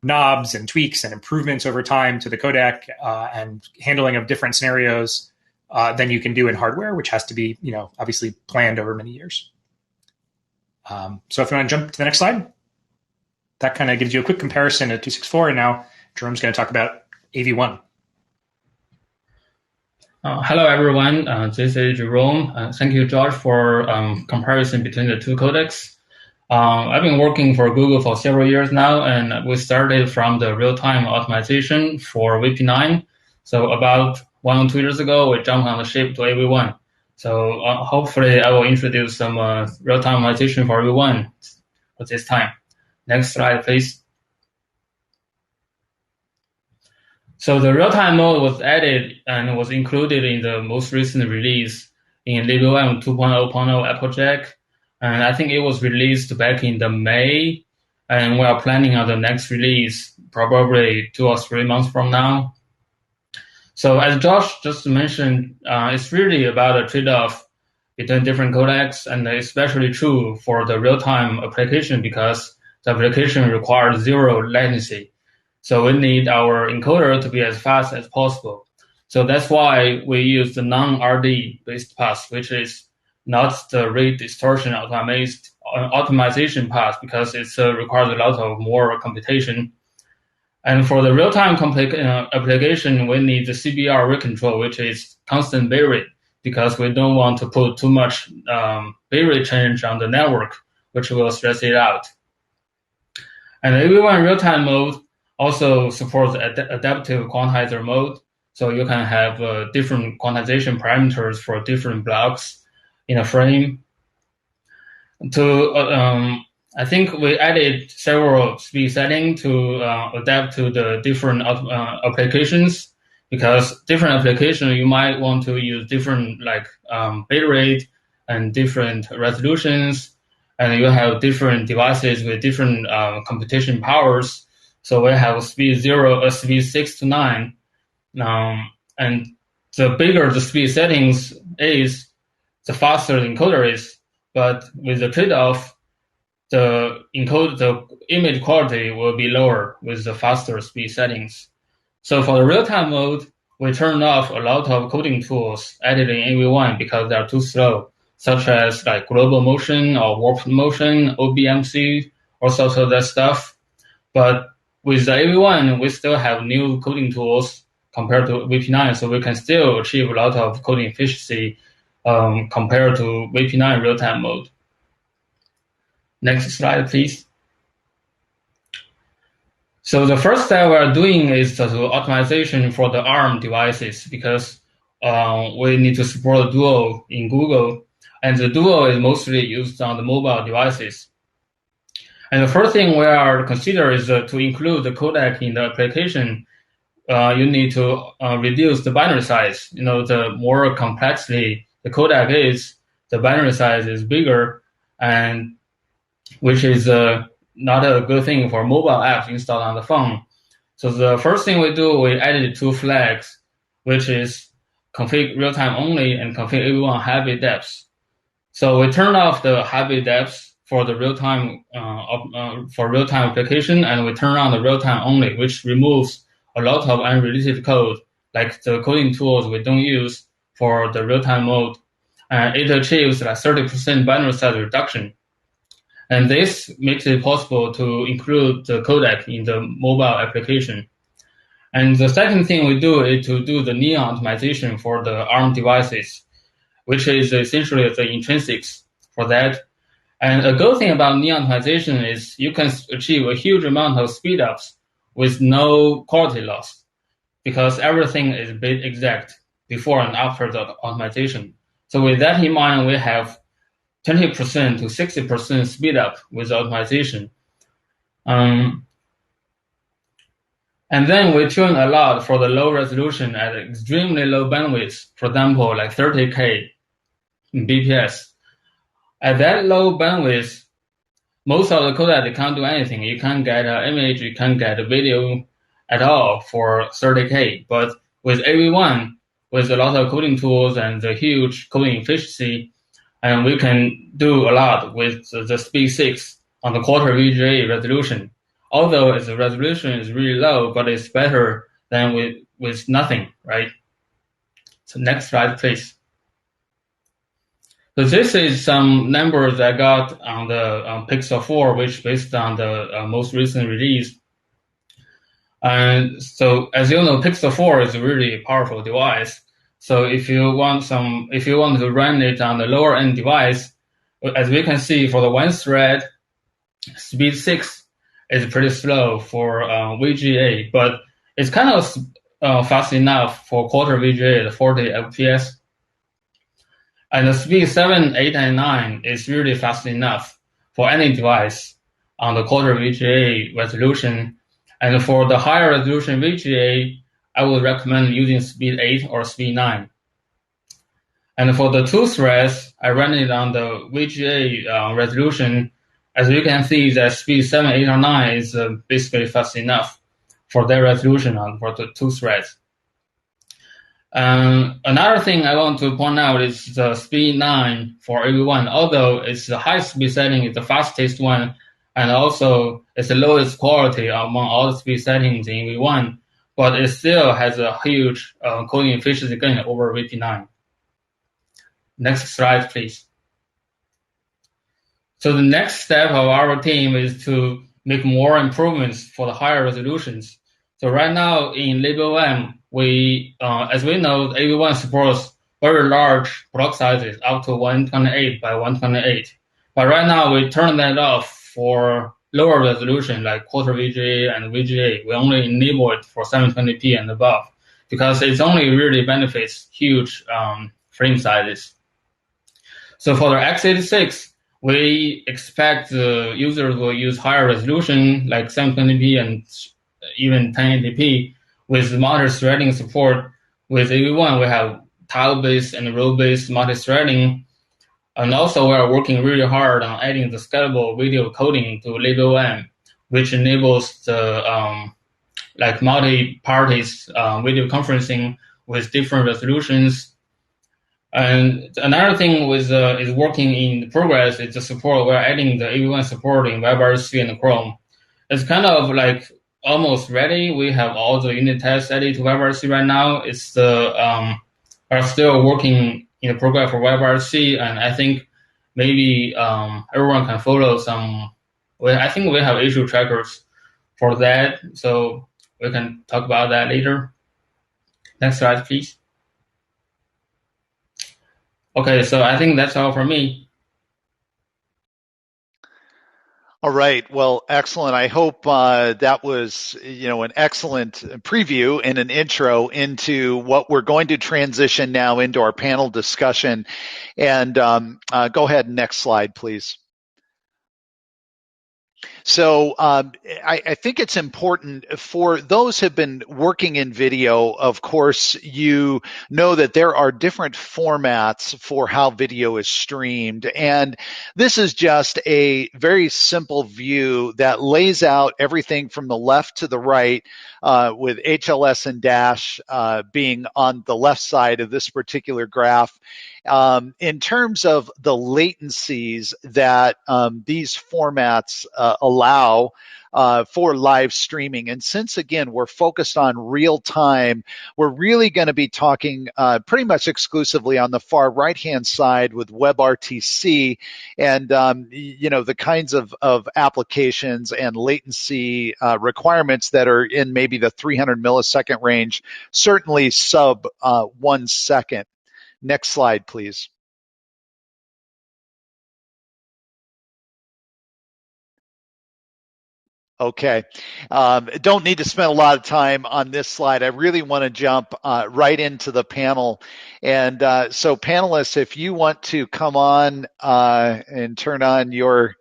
knobs and tweaks and improvements over time to the codec and handling of different scenarios than you can do in hardware, which has to be, obviously planned over many years. So if you want to jump to the next slide, that kind of gives you a quick comparison to 264. And now Jerome's going to talk about AV1. Hello, everyone. This is Jerome. Thank you, Josh, for comparison between the two codecs. I've been working for Google for several years now, and we started from the real-time optimization for VP9. So about 1 or 2 years ago, we jumped on the ship to AV1. So hopefully I will introduce some real-time optimization for AV1 at this time. Next slide, please. So the real-time mode was added and was included in the most recent release in LibVM 2.0.0 Applejack. And I think it was released back in the May, and we are planning on the next release probably 2 or 3 months from now. So as Josh just mentioned, it's really about a trade-off between different codecs, and especially true for the real-time application because the application requires 0 latency. So we need our encoder to be as fast as possible. So that's why we use the non-RD based path, which is not the rate distortion optimization path because it requires a lot of more computation. And for the real-time application, we need the CBR rate control, which is constant bitrate, because we don't want to put too much bitrate change on the network, which will stress it out. And AV1 real-time mode also supports adaptive quantizer mode, so you can have different quantization parameters for different blocks in a frame. I think we added several speed settings to adapt to the different applications, because different applications you might want to use different bitrate and different resolutions, and you have different devices with different computation powers. So we have speed 6 to 9, and the bigger the speed settings is, the faster the encoder is. But with the trade-off, the image quality will be lower with the faster speed settings. So for the real-time mode, we turned off a lot of coding tools added in AV1 because they are too slow, such as global motion or warped motion, OBMC, all sorts of that stuff. But with the AV1, we still have new coding tools compared to VP9, so we can still achieve a lot of coding efficiency compared to VP9 real-time mode. Next slide, please. So the first step we are doing is the optimization for the ARM devices, because we need to support the Duo in Google, and the Duo is mostly used on the mobile devices. And the first thing we are considering is to include the codec in the application. You need to reduce the binary size. The more complexly the codec is, the binary size is bigger, and which is not a good thing for mobile apps installed on the phone. So the first thing we do, we added 2 flags, which is config real-time only and config AV1 heavy depths. So we turn off the heavy depths for the real-time application, and we turn on the real-time only, which removes a lot of unrelated code, like the coding tools we don't use for the real-time mode. And it achieves 30% binary size reduction. And this makes it possible to include the codec in the mobile application. And the second thing we do is to do the neon optimization for the ARM devices, which is essentially the intrinsics for that. And a good thing about neon optimization is you can achieve a huge amount of speedups with no quality loss, because everything is bit exact before and after the optimization. So with that in mind, we have 20% to 60% speed up with optimization. And then we tune a lot for the low resolution at extremely low bandwidth, for example, like 30K bps. At that low bandwidth, most of the codec can't do anything. You can't get an image, you can't get a video at all for 30K. But with AV1, with a lot of coding tools and the huge coding efficiency, and we can do a lot with the speed 6 on the quarter VGA resolution. Although the resolution is really low, but it's better than with nothing, right? So next slide, please. So this is some numbers I got on the Pixel 4, which based on the most recent release. And so as you know, Pixel 4 is a really powerful device. So if you want to run it on the lower end device, as we can see for the one thread, speed 6 is pretty slow for VGA, but it's kind of fast enough for quarter VGA at 40 FPS. And the speed 7, 8, and 9 is really fast enough for any device on the quarter VGA resolution. And for the higher resolution VGA, I would recommend using speed 8 or speed 9. And for the two threads, I run it on the VGA resolution. As you can see, that speed 7, 8, or 9 is basically fast enough for that resolution for the two threads. Another thing I want to point out is the speed 9 for AV1. Although it's the highest speed setting, it's the fastest one, and also it's the lowest quality among all the speed settings in AV1, but it still has a huge coding efficiency gain over VP9. Next slide, please. So the next step of our team is to make more improvements for the higher resolutions. So right now in LabelM, we, as we know, AV1 supports very large block sizes up to 128 by 128. But right now we turn that off for lower resolution like quarter VGA and VGA. We only enable it for 720p and above because it only really benefits huge frame sizes. So for the x86, we expect the users will use higher resolution like 720p and even 1080p with multi-threading support. With AV1, we have tile-based and row-based multi-threading. And also we are working really hard on adding the scalable video coding to LabelM, which enables the like multi-parties video conferencing with different resolutions. And another thing with is working in progress is the support. We're adding the AV1 support in WebRTC and Chrome. It's kind of like almost ready. We have all the unit tests added to WebRTC right now. It's the are still working in the program for WebRTC, and I think maybe everyone can follow some. I think we have issue trackers for that, so we can talk about that later. Next slide, please. Okay, so I think that's all for me. All right. Well, excellent. I hope that was, an excellent preview and an intro into what we're going to transition now into our panel discussion. And go ahead, next slide, please. So I think it's important for those who have been working in video. Of course, you know that there are different formats for how video is streamed. And this is just a very simple view that lays out everything from the left to the right, with HLS and dash being on the left side of this particular graph. In terms of the latencies that these formats allow for live streaming. And since, again, we're focused on real time, we're really going to be talking pretty much exclusively on the far right-hand side with WebRTC and, the kinds of applications and latency requirements that are in maybe the 300 millisecond range, certainly sub 1 second. Next slide, please. Okay. Don't need to spend a lot of time on this slide. I really want to jump right into the panel. And so panelists, if you want to come on and turn on your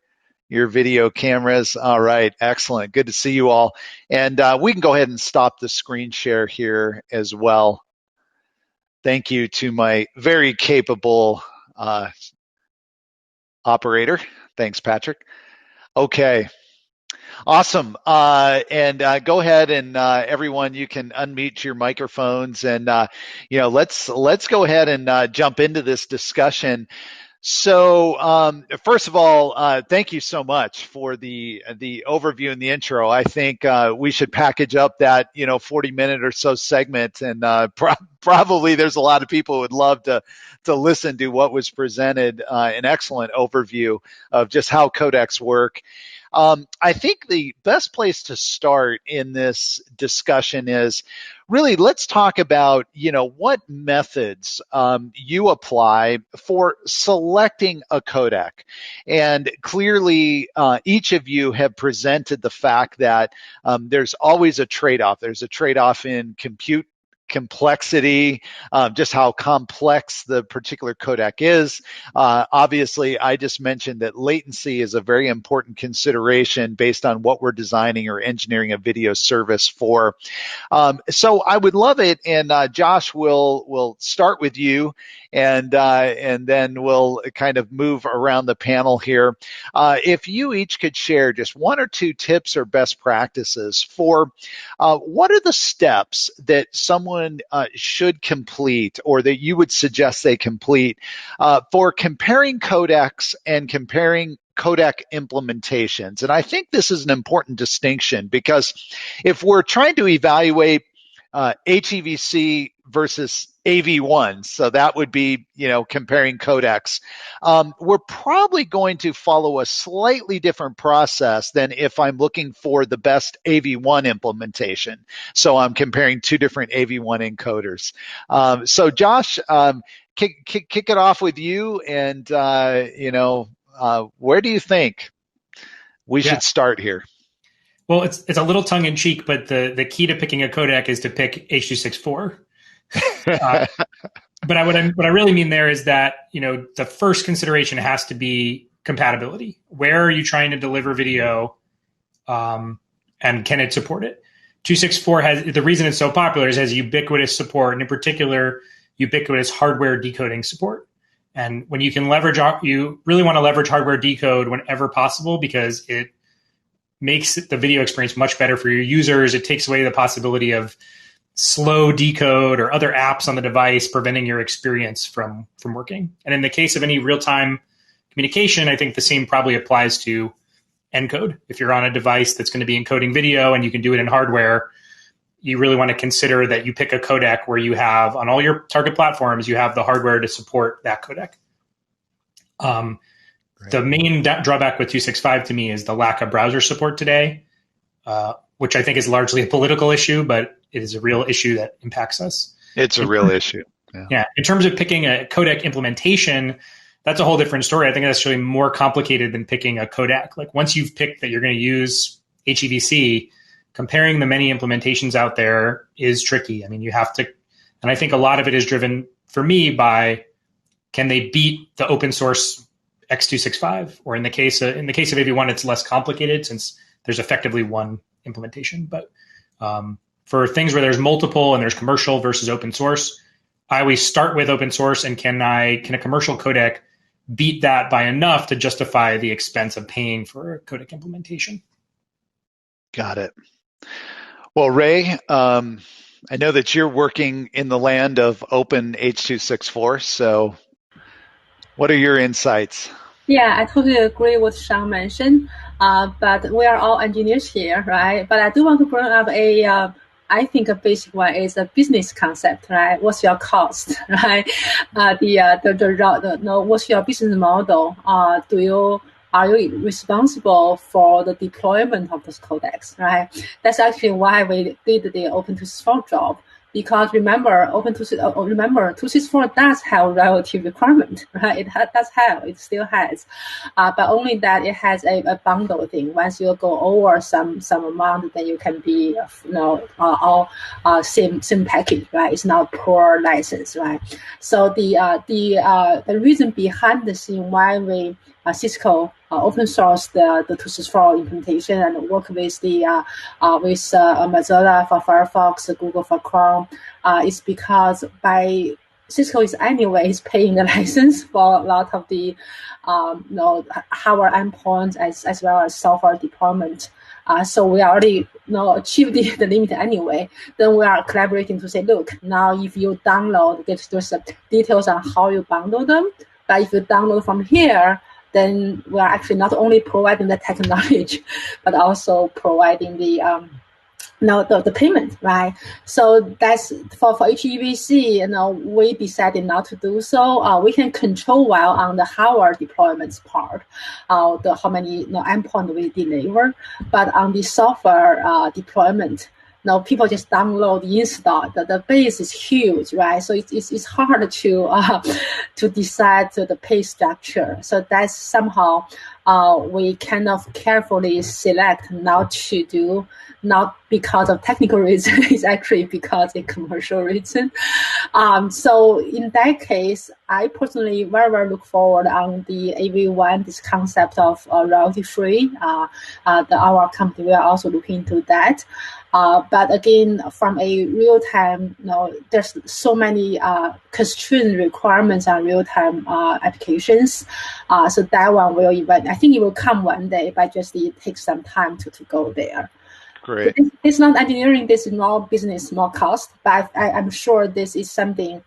video cameras. All right, excellent. Good to see you all. And we can go ahead and stop the screen share here as well. Thank you to my very capable operator. Thanks, Patrick. Okay. Awesome. And go ahead and everyone, you can unmute your microphones and let's go ahead and jump into this discussion. So first of all, thank you so much for the overview and the intro. I think we should package up that 40-minute or so segment, and probably there's a lot of people who would love to listen to what was presented. An excellent overview of just how codecs work. I think the best place to start in this discussion is really let's talk about, what methods you apply for selecting a codec. And clearly, each of you have presented the fact that there's always a trade-off. There's a trade-off in compute complexity, just how complex the particular codec is. Obviously, I just mentioned that latency is a very important consideration based on what we're designing or engineering a video service for. So I would love it, and Josh, will start with you, and then we'll kind of move around the panel here. If you each could share just one or two tips or best practices for what are the steps that someone should complete or that you would suggest they complete for comparing codecs and comparing codec implementations. And I think this is an important distinction because if we're trying to evaluate HEVC versus AV1, so that would be, comparing codecs, we're probably going to follow a slightly different process than if I'm looking for the best AV1 implementation. So I'm comparing two different AV1 encoders. So Josh, kick it off with you, and where do you think we should start here? Well, it's a little tongue in cheek, but the key to picking a codec is to pick H.264. But what I really mean there is that the first consideration has to be compatibility. Where are you trying to deliver video, and can it support it? 264 has, the reason it's so popular is it has ubiquitous support, and in particular, ubiquitous hardware decoding support. And when you can you really want to leverage hardware decode whenever possible because it makes the video experience much better for your users. It takes away the possibility of slow decode or other apps on the device preventing your experience from working. And in the case of any real-time communication, I think the same probably applies to encode. If you're on a device that's going to be encoding video and you can do it in hardware, you really want to consider that you pick a codec where you have, on all your target platforms, you have the hardware to support that codec. The main drawback with 265 to me is the lack of browser support today, which I think is largely a political issue, but it is a real issue that impacts us. It's a real issue. Yeah. In terms of picking a codec implementation, that's a whole different story. I think that's actually more complicated than picking a codec. Like once you've picked that you're going to use HEVC, comparing the many implementations out there is tricky. I mean, you have to, and I think a lot of it is driven for me by, can they beat the open source X265? Or in the case of AV1, it's less complicated since there's effectively one implementation. But for things where there's multiple and there's commercial versus open source, I always start with open source, and can a commercial codec beat that by enough to justify the expense of paying for a codec implementation? Got it. Well, Ray, I know that you're working in the land of open H.264, so what are your insights? Yeah, I totally agree with Shawn mentioned. But we are all engineers here, right? But I do want to bring up I think a basic one is a business concept, right? What's your cost, right? What's your business model? Are you responsible for the deployment of those codecs, right? That's actually why we did the Open264 job. Because remember, 264 does have relative requirement, right? It still has, but only that it has a bundle thing. Once you go over some amount, then you can be, all same package, right? It's not per license, right? So the reason behind the scene why we Cisco open source the 264 implementation and work with Mozilla for Firefox, Google for Chrome, is because Cisco is anyways paying the license for a lot of the hardware endpoints as well as software deployment. So we already achieved the limit anyway. Then we are collaborating to say, look, now if you download, get those details on how you bundle them. But if you download from here, then we are actually not only providing the tech knowledge, but also providing the payment, right? So that's for HEVC, we decided not to do so. We can control well on the hardware deployments part, how many endpoint we deliver, but on the software deployment, people just download, install. The base is huge, right? So it's hard to decide the pay structure. So that's somehow we kind of carefully select not to do, not because of technical reason, it's actually because of commercial reason. So in that case, I personally very, very look forward on the AV1, this concept of royalty free. Our company, we are also looking into that. But again, from a real-time, there's so many constraint requirements on real-time applications. So that one I think it will come one day, but just it takes some time to go there. Great. It's not engineering, this is more business, more cost, but I'm sure this is something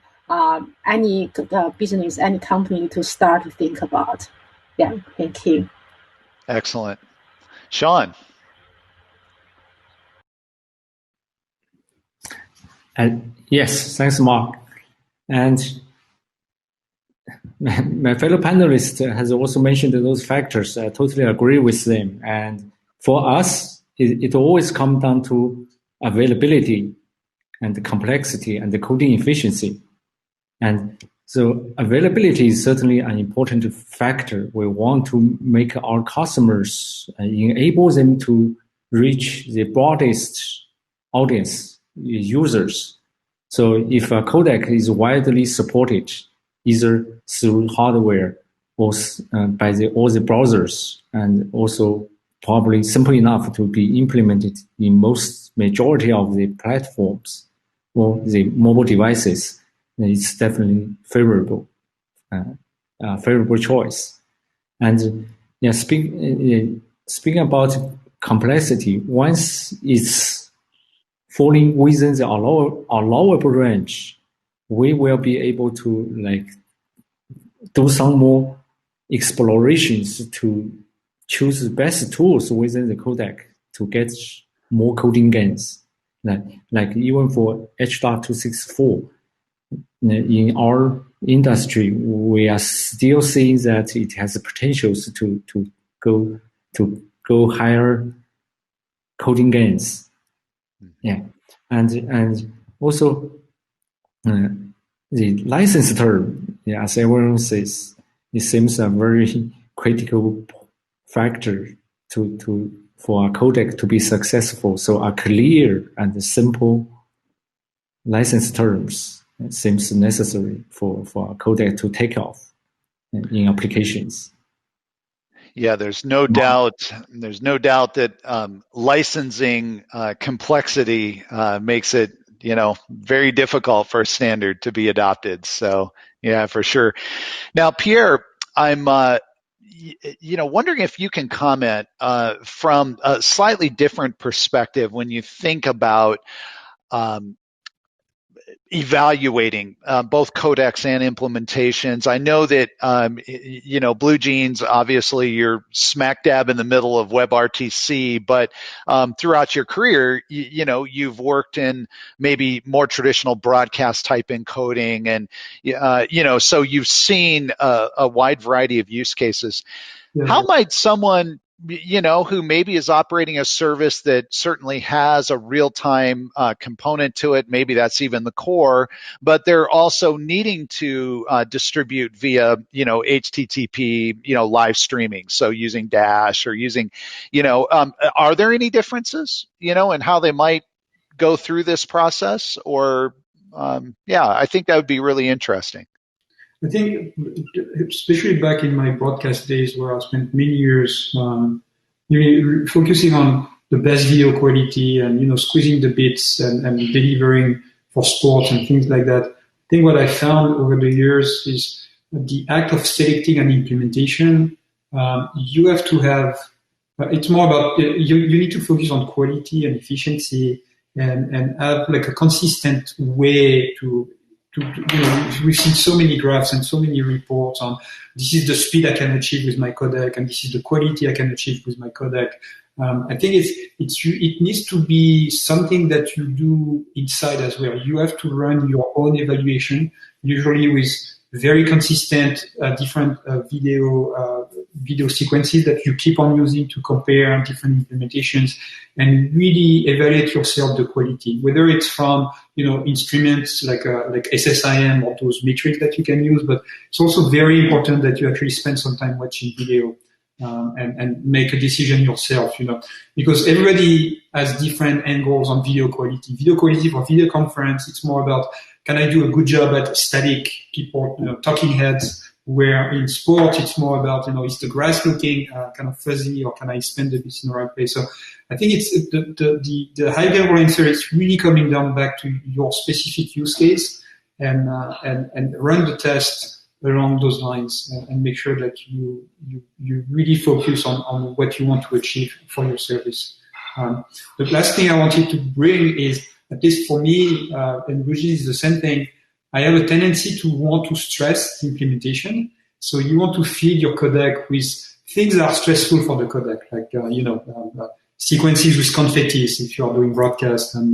any business, any company to start to think about. Yeah, thank you. Excellent. Shawn. Yes, thanks, Mark. And my fellow panelist has also mentioned those factors. I totally agree with them. And for us, it always comes down to availability and the complexity and the coding efficiency. And so availability is certainly an important factor. We want to make our customers, enable them to reach the broadest audience, users. So if a codec is widely supported, either through hardware or by all the browsers, and also probably simple enough to be implemented in majority of the platforms or the mobile devices, it's definitely favorable choice. And speaking about complexity, once it's falling within the allowable range, we will be able to do some more explorations to choose the best tools within the codec to get more coding gains. Like even for H.264, in our industry, we are still seeing that it has the potentials to go higher coding gains. Yeah, and also the license term, as everyone says, it seems a very critical factor for a codec to be successful. So a clear and simple license terms seems necessary for a codec to take off in applications. Yeah, there's no doubt that licensing complexity makes it very difficult for a standard to be adopted. So yeah, for sure. Now, Pierre, I'm wondering if you can comment from a slightly different perspective when you think about evaluating both codecs and implementations. I know that BlueJeans, obviously you're smack dab in the middle of WebRTC, but throughout your career, you've worked in maybe more traditional broadcast type encoding, and so you've seen a wide variety of use cases. Yeah. How might someone who maybe is operating a service that certainly has a real-time component to it, maybe that's even the core, but they're also needing to distribute via, HTTP, live streaming, so using Dash or using, are there any differences, in how they might go through this process? Or, I think that would be really interesting. I think, especially back in my broadcast days, where I spent many years focusing on the best video quality and squeezing the bits and delivering for sports and things like that. I think what I found over the years is the act of selecting an implementation. You have to have. It's more about you need to focus on quality and efficiency and have like a consistent way to. We've seen so many graphs and so many reports on this is the speed I can achieve with my codec and this is the quality I can achieve with my codec. I think it needs to be something that you do inside as well. You have to run your own evaluation, usually with very consistent different video sequences that you keep on using to compare different implementations and really evaluate yourself the quality, whether it's from instruments like SSIM or those metrics that you can use, but it's also very important that you actually spend some time watching video and make a decision yourself, because everybody has different angles on video quality. Video quality for video conference, it's more about, can I do a good job at static people, talking heads, where in sport, it's more about, is the grass looking kind of fuzzy, or can I spend the bits in the right place? So I think it's the high level answer is really coming down back to your specific use case and run the test along those lines and make sure that you really focus on what you want to achieve for your service. The last thing I wanted to bring is, at least for me, and BlueJeans is the same thing, I have a tendency to want to stress the implementation. So you want to feed your codec with things that are stressful for the codec, like, sequences with confettis if you're doing broadcast, and,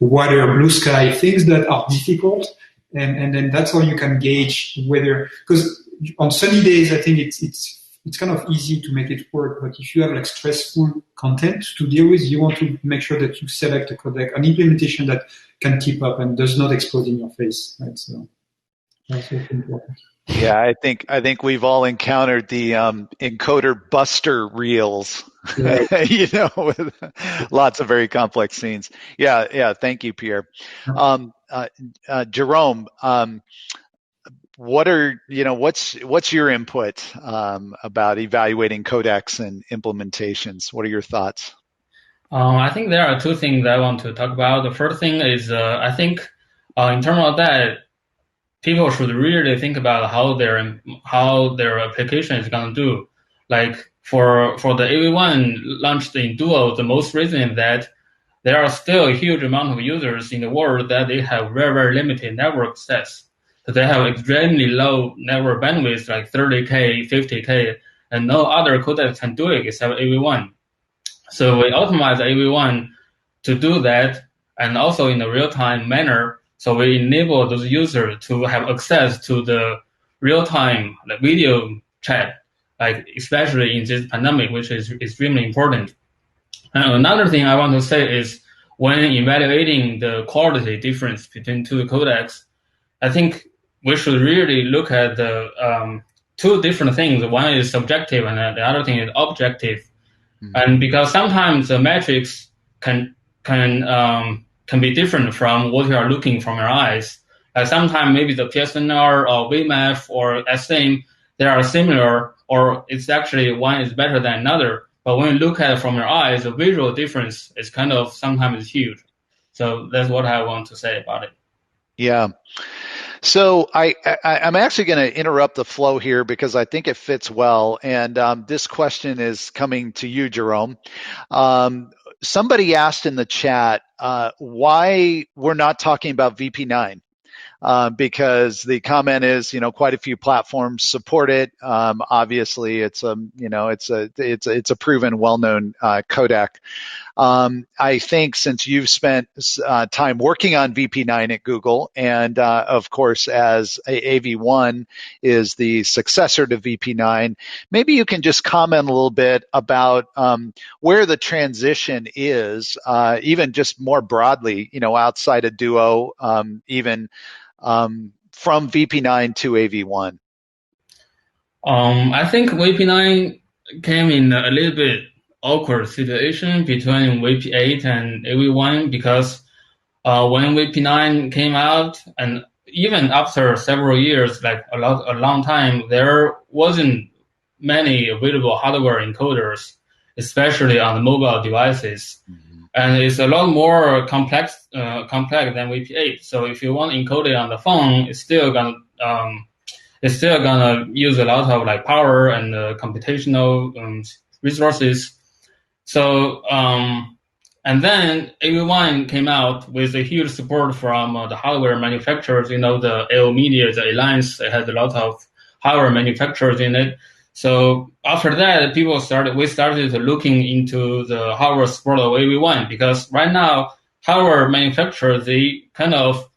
water, blue sky, things that are difficult. And then that's how you can gauge whether, because on sunny days, I think it's kind of easy to make it work. But if you have like stressful content to deal with, you want to make sure that you select a codec, an implementation that can keep up and does not explode in your face. Right. So that's also important. Yeah, I think we've all encountered the encoder buster reels, right. With lots of very complex scenes. Yeah. Thank you, Pierre. Jerome, what's your input about evaluating codecs and implementations? What are your thoughts? I think there are two things I want to talk about. The first thing is, I think in terms of that, people should really think about how their application is going to do. Like for the AV1 launched in Duo, the most reason is that there are still a huge amount of users in the world that they have very, very limited network access. So they have extremely low network bandwidth, like 30K, 50K, and no other codec can do it except AV1. So we optimize AV1 to do that, and also in a real-time manner. So we enable those users to have access to the real-time video chat, like especially in this pandemic, which is extremely important. And another thing I want to say is, when evaluating the quality difference between two codecs, I think we should really look at the two different things. One is subjective, and the other thing is objective. Mm-hmm. And because sometimes the metrics can be different from what you are looking from your eyes. Sometimes maybe the PSNR or VMAF or SIM, they are similar, or it's actually one is better than another. But when you look at it from your eyes, the visual difference is kind of sometimes huge. So that's what I want to say about it. Yeah. So I'm actually going to interrupt the flow here because I think it fits well. And this question is coming to you, Jerome. somebody asked in the chat why we're not talking about VP9. Because the comment is, quite a few platforms support it. Obviously, it's a proven, well-known codec. I think since you've spent time working on VP9 at Google, and of course, as AV1 is the successor to VP9, maybe you can just comment a little bit about where the transition is, even just more broadly, outside of Duo, even from VP9 to AV1. I think VP9 came in a little bit awkward situation between VP8 and AV1 because when VP9 came out, and even after several years, like a long time, there wasn't many available hardware encoders, especially on the mobile devices. And it's a lot more complex than VP8. So if you want to encode it on the phone, it's still gonna use a lot of like power and computational resources. So and then AV1 came out with a huge support from the hardware manufacturers. The AO Media, the Alliance, it has a lot of hardware manufacturers in it. So after that, we started looking into the hardware support of AV1 because right now, hardware manufacturers, they kind of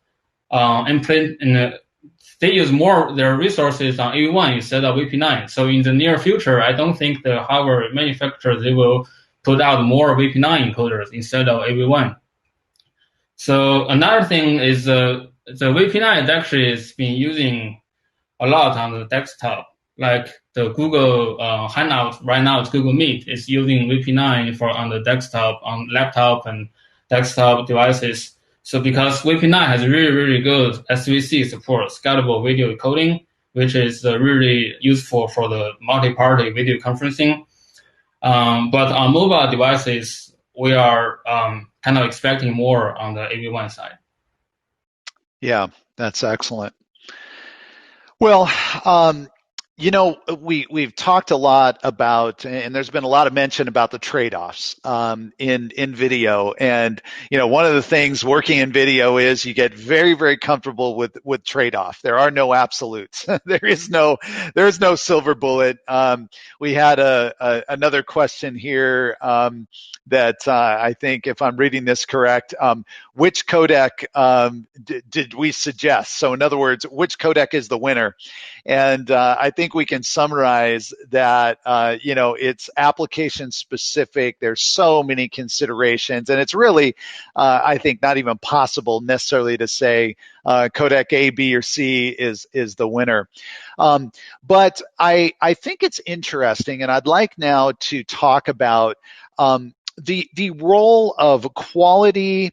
they use more their resources on AV1 instead of VP9. So in the near future, I don't think the hardware manufacturers, they will put out more VP9 encoders instead of AV1. So another thing is the VP9 actually is being using a lot on the desktop. Like the Google Hangout right now, it's Google Meet is using VP9 on the desktop, on laptop and desktop devices. So because VP9 has really, really good SVC support, scalable video encoding, which is really useful for the multi-party video conferencing. But on mobile devices, we are kind of expecting more on the AV1 side. Yeah, that's excellent. Well, we've talked a lot about, and there's been a lot of mention about the trade-offs in video. And one of the things working in video is you get very, very comfortable with trade-off. There are no absolutes. there is no silver bullet. We had another question here that I think, if I'm reading this correct, which codec did we suggest? So in other words, which codec is the winner? And I think we can summarize that, it's application specific. There's so many considerations, and it's really, I think, not even possible necessarily to say codec A, B, or C is the winner. But I think it's interesting, and I'd like now to talk about the role of quality,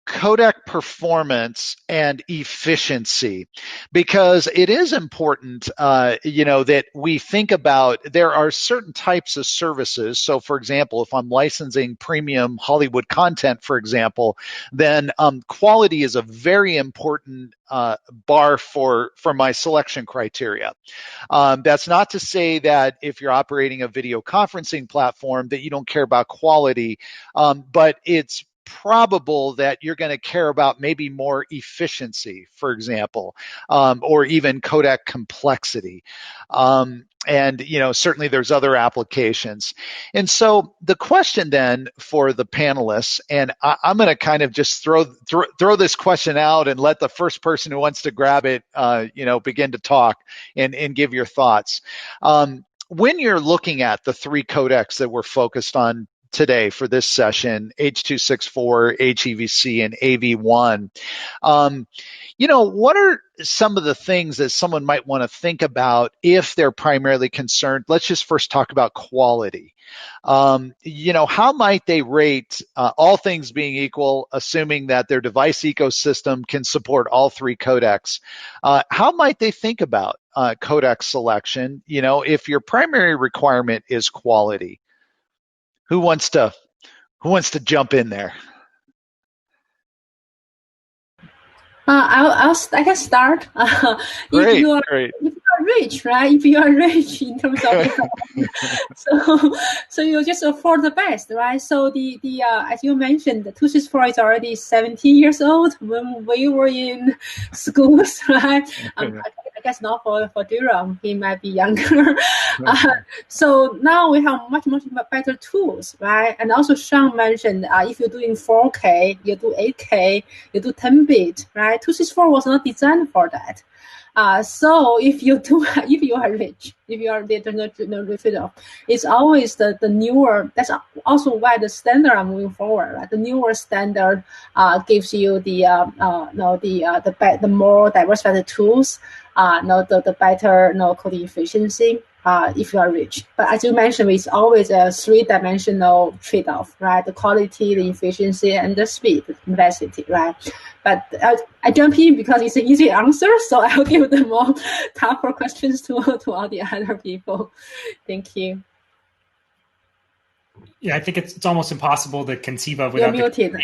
codec performance, and efficiency, because it is important, that we think about there are certain types of services. So, for example, if I'm licensing premium Hollywood content, for example, then quality is a very important bar for my selection criteria. That's not to say that if you're operating a video conferencing platform that you don't care about quality, but it's probable that you're going to care about maybe more efficiency, for example, or even codec complexity. And certainly there's other applications. And so the question then for the panelists, and I'm going to kind of just throw this question out and let the first person who wants to grab it, begin to talk and give your thoughts. When you're looking at the three codecs that we're focused on today for this session, H.264, HEVC, and AV1. What are some of the things that someone might want to think about if they're primarily concerned? Let's just first talk about quality. How might they rate, all things being equal, assuming that their device ecosystem can support all three codecs? How might they think about codec selection, if your primary requirement is quality? Who wants to jump in there? I can start. Great, if you are rich, right? If you are rich in terms of so you just afford the best, right? So the as you mentioned, the 264 is already 17 years old when we were in schools, right? I guess not for Jerome, he might be younger. So now we have much better tools, right? And also Shawn mentioned if you're doing 4K, you do 8K, you do 10-bit, right? 264 was not designed for that. So if you are rich, if you are no trade-off, it's always the newer. That's also why the standard are moving forward. Right? The newer standard gives you the more diversified tools, the better coding efficiency. If you are rich, but as you mentioned, it's always a three-dimensional trade-off, right? The quality, the efficiency, and the speed, the complexity, right? But I jump in because it's an easy answer, so I'll give the more tougher questions to all the other people. Thank you. Yeah, I think it's almost impossible to conceive of You're without muted.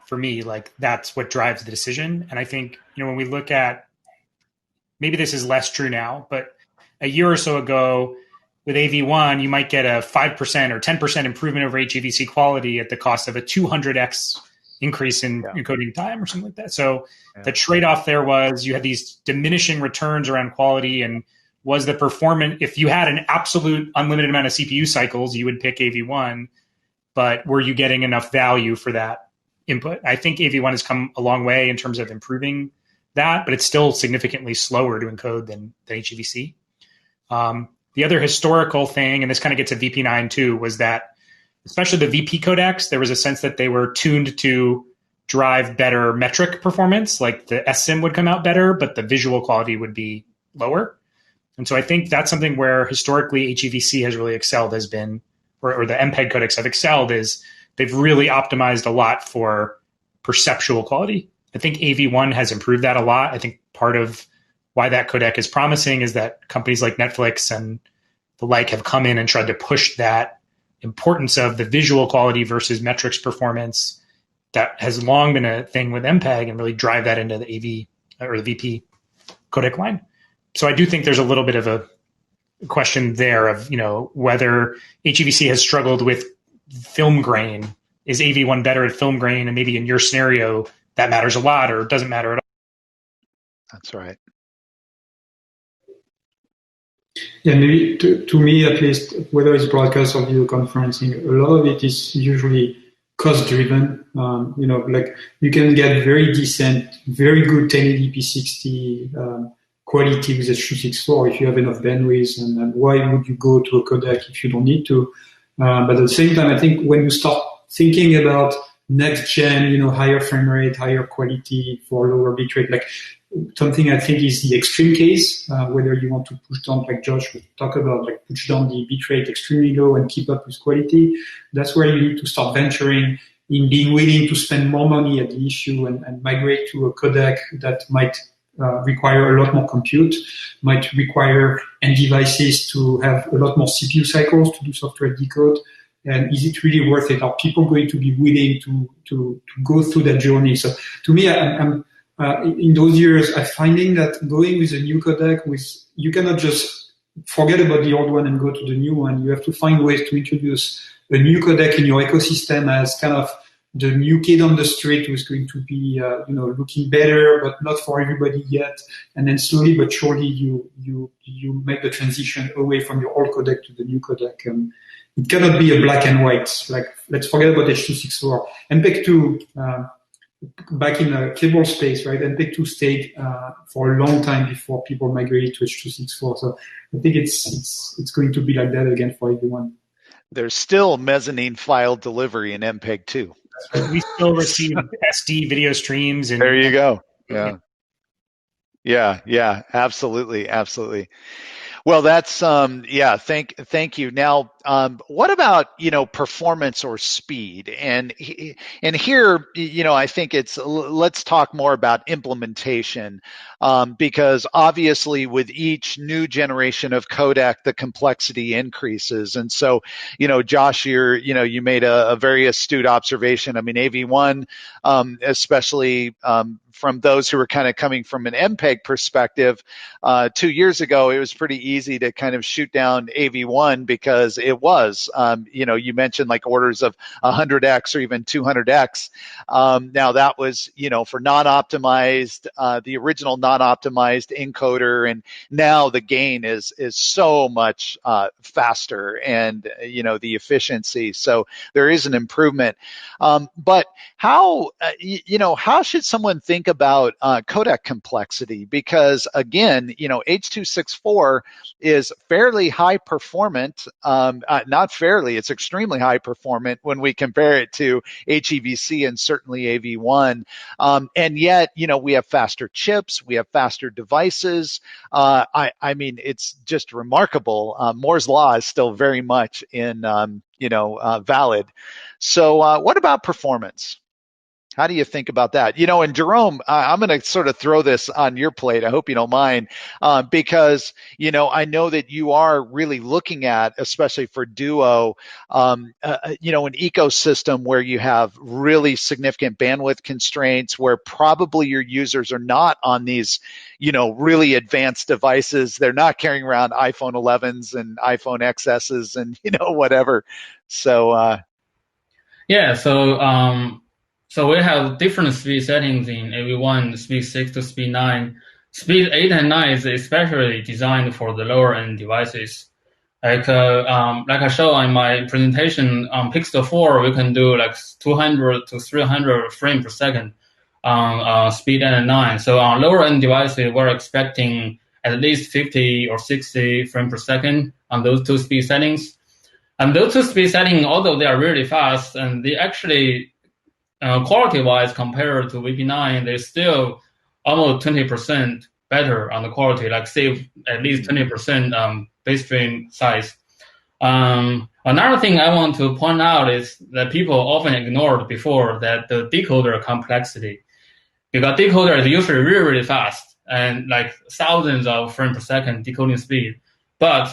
For me, like that's what drives the decision. And I think, when we look at, maybe this is less true now, but a year or so ago with AV1, you might get a 5% or 10% improvement over HEVC quality at the cost of a 200x increase in encoding time or something like that. So the trade-off there was you had these diminishing returns around quality, and was the performance, if you had an absolute unlimited amount of CPU cycles, you would pick AV1, but were you getting enough value for that input? I think AV1 has come a long way in terms of improving that, but it's still significantly slower to encode than HEVC. The other historical thing, and this kind of gets at VP9 too, was that especially the VP codecs, there was a sense that they were tuned to drive better metric performance, like the SSIM would come out better, but the visual quality would be lower. And so I think that's something where historically HEVC has really excelled, has been, or the MPEG codecs have excelled, is they've really optimized a lot for perceptual quality. I think AV1 has improved that a lot. I think part of why that codec is promising is that companies like Netflix and the like have come in and tried to push that importance of the visual quality versus metrics performance that has long been a thing with MPEG and really drive that into the AV or the VP codec line. So I do think there's a little bit of a question there of, whether HEVC has struggled with film grain. Is AV1 better at film grain? And maybe in your scenario, that matters a lot, or doesn't matter at all. That's right. Yeah, maybe to me at least, whether it's broadcast or video conferencing, a lot of it is usually cost driven. Like you can get very decent, very good 1080p 60 quality with H.264 if you have enough bandwidth, and why would you go to a codec if you don't need to? But at the same time, I think when you start thinking about next gen, higher frame rate, higher quality for lower bitrate, like something I think is the extreme case, whether you want to push down, like Josh would talk about, like push down the bitrate extremely low and keep up with quality. That's where you need to start venturing in being willing to spend more money at the issue and migrate to a codec that might require a lot more compute, might require end devices to have a lot more CPU cycles to do software decode. And is it really worth it? Are people going to be willing to go through that journey? So to me, I'm in those years, I'm finding that going with a new codec, you cannot just forget about the old one and go to the new one. You have to find ways to introduce a new codec in your ecosystem as kind of the new kid on the street who's going to be, looking better, but not for everybody yet. And then slowly but surely, you make the transition away from your old codec to the new codec. It cannot be a black and white. Like, let's forget about H.264. MPEG-2, back in the cable space, right? MPEG-2 stayed for a long time before people migrated to H.264. So I think it's going to be like that again for everyone. There's still mezzanine file delivery in MPEG-2. We still receive SD video streams. And there you go. Yeah, absolutely. Well, that's thank you. Now, what about, performance or speed? And here, I think let's talk more about implementation, because obviously with each new generation of codec, the complexity increases. And so, Josh, you made a very astute observation. I mean, AV1, especially from those who were kind of coming from an MPEG perspective, 2 years ago, it was pretty easy to kind of shoot down AV1 because it was, you mentioned like orders of 100x or even 200x. Now that was, for non-optimized, the original non-optimized encoder, and now the gain is so much faster, and the efficiency. So there is an improvement. But how should someone think about codec complexity? Because again, H.264 is fairly high performant, not fairly, it's extremely high performant when we compare it to HEVC and certainly AV1. And yet, we have faster chips, we have faster devices. I mean, it's just remarkable. Moore's law is still very much in, valid. So what about performance? How do you think about that? And Jerome, I'm going to sort of throw this on your plate. I hope you don't mind, because, I know that you are really looking at, especially for Duo, an ecosystem where you have really significant bandwidth constraints, where probably your users are not on these, really advanced devices. They're not carrying around iPhone 11s and iPhone XSs and, whatever. So, yeah, so we have different speed settings in AV1, speed 6 to speed 9. Speed 8 and 9 is especially designed for the lower end devices. Like I showed in my presentation, on Pixel 4, we can do like 200 to 300 frames per second on speed 8 and 9. So on lower end devices, we're expecting at least 50 or 60 frames per second on those two speed settings. And those two speed settings, although they are really fast, and they actually quality-wise, compared to VP9, they're still almost 20% better on the quality, like save at least 20% base stream size. Another thing I want to point out is that people often ignored before, that the decoder complexity. Because decoder is usually really, really fast, and like thousands of frames per second decoding speed. But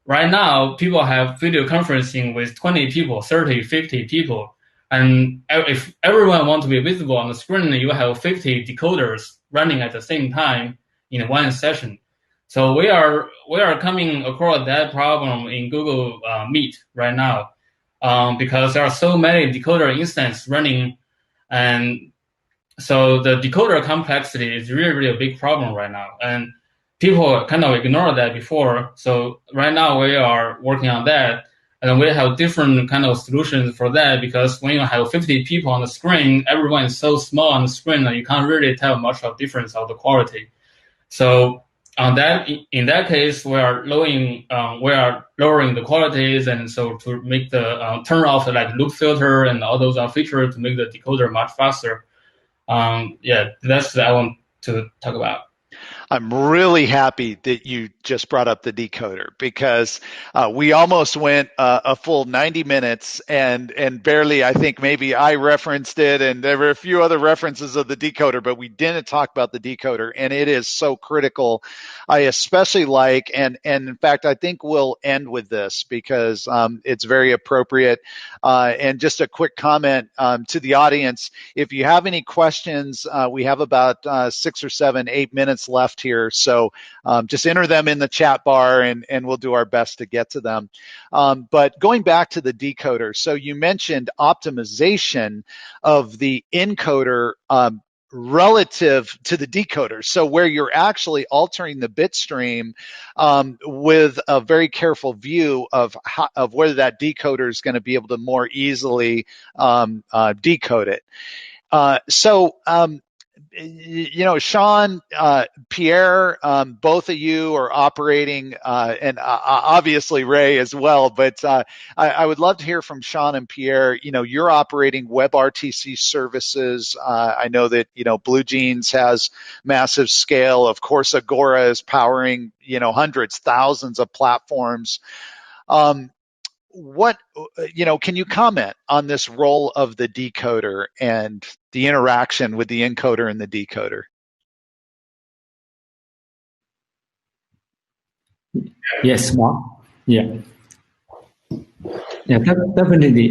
right now, people have video conferencing with 20 people, 30, 50 people. And if everyone wants to be visible on the screen, you have 50 decoders running at the same time in one session. So we are coming across that problem in Google Meet right now, because there are so many decoder instances running, and so the decoder complexity is really, really a big problem right now. And people kind of ignored that before. So right now we are working on that. And we have different kind of solutions for that, because when you have 50 people on the screen, everyone is so small on the screen that you can't really tell much of difference of the quality. So on that, in that case, we are lowering the qualities, and so to make the turn off like loop filter and all those features to make the decoder much faster. Yeah, that's what I want to talk about. I'm really happy that you just brought up the decoder, because we almost went a full 90 minutes and barely, I think maybe I referenced it, and there were a few other references of the decoder, but we didn't talk about the decoder, and it is so critical. I especially like, and in fact, I think we'll end with this because it's very appropriate. And just a quick comment to the audience, if you have any questions, we have about 6 or 7, 8 minutes left here. So just enter them in the chat bar, and we'll do our best to get to them. But going back to the decoder, so you mentioned optimization of the encoder relative to the decoder. So where you're actually altering the bit stream with a very careful view of whether that decoder is going to be able to more easily decode it. Shawn, Pierre, both of you are operating, and obviously Ray as well, but I would love to hear from Shawn and Pierre. You're operating WebRTC services. I know that, BlueJeans has massive scale. Of course, Agora is powering, hundreds, thousands of platforms. can you comment on this role of the decoder and the interaction with the encoder and the decoder? Yes, Mark. Yeah. Yeah, definitely.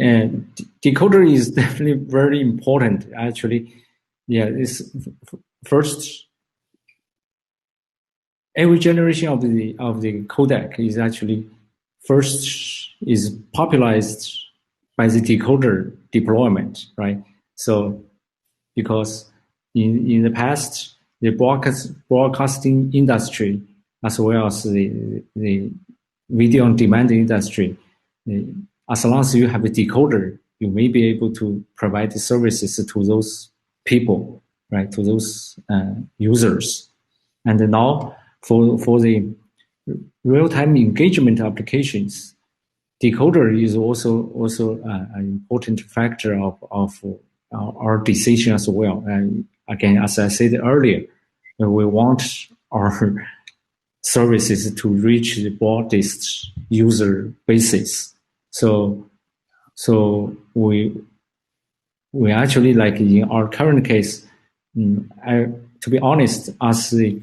Decoder is definitely very important. Actually, yeah, it's first. Every generation of the codec is actually first is popularized by the decoder deployment, right? So, because in the past, the broadcasting industry as well as the video on demand industry, as long as you have a decoder, you may be able to provide the services to those people, right? To those users, and now for the real-time engagement applications, decoder is also an important factor of our decision as well. And again, as I said earlier, we want our services to reach the broadest user bases. So we actually, like in our current case, to be honest, as the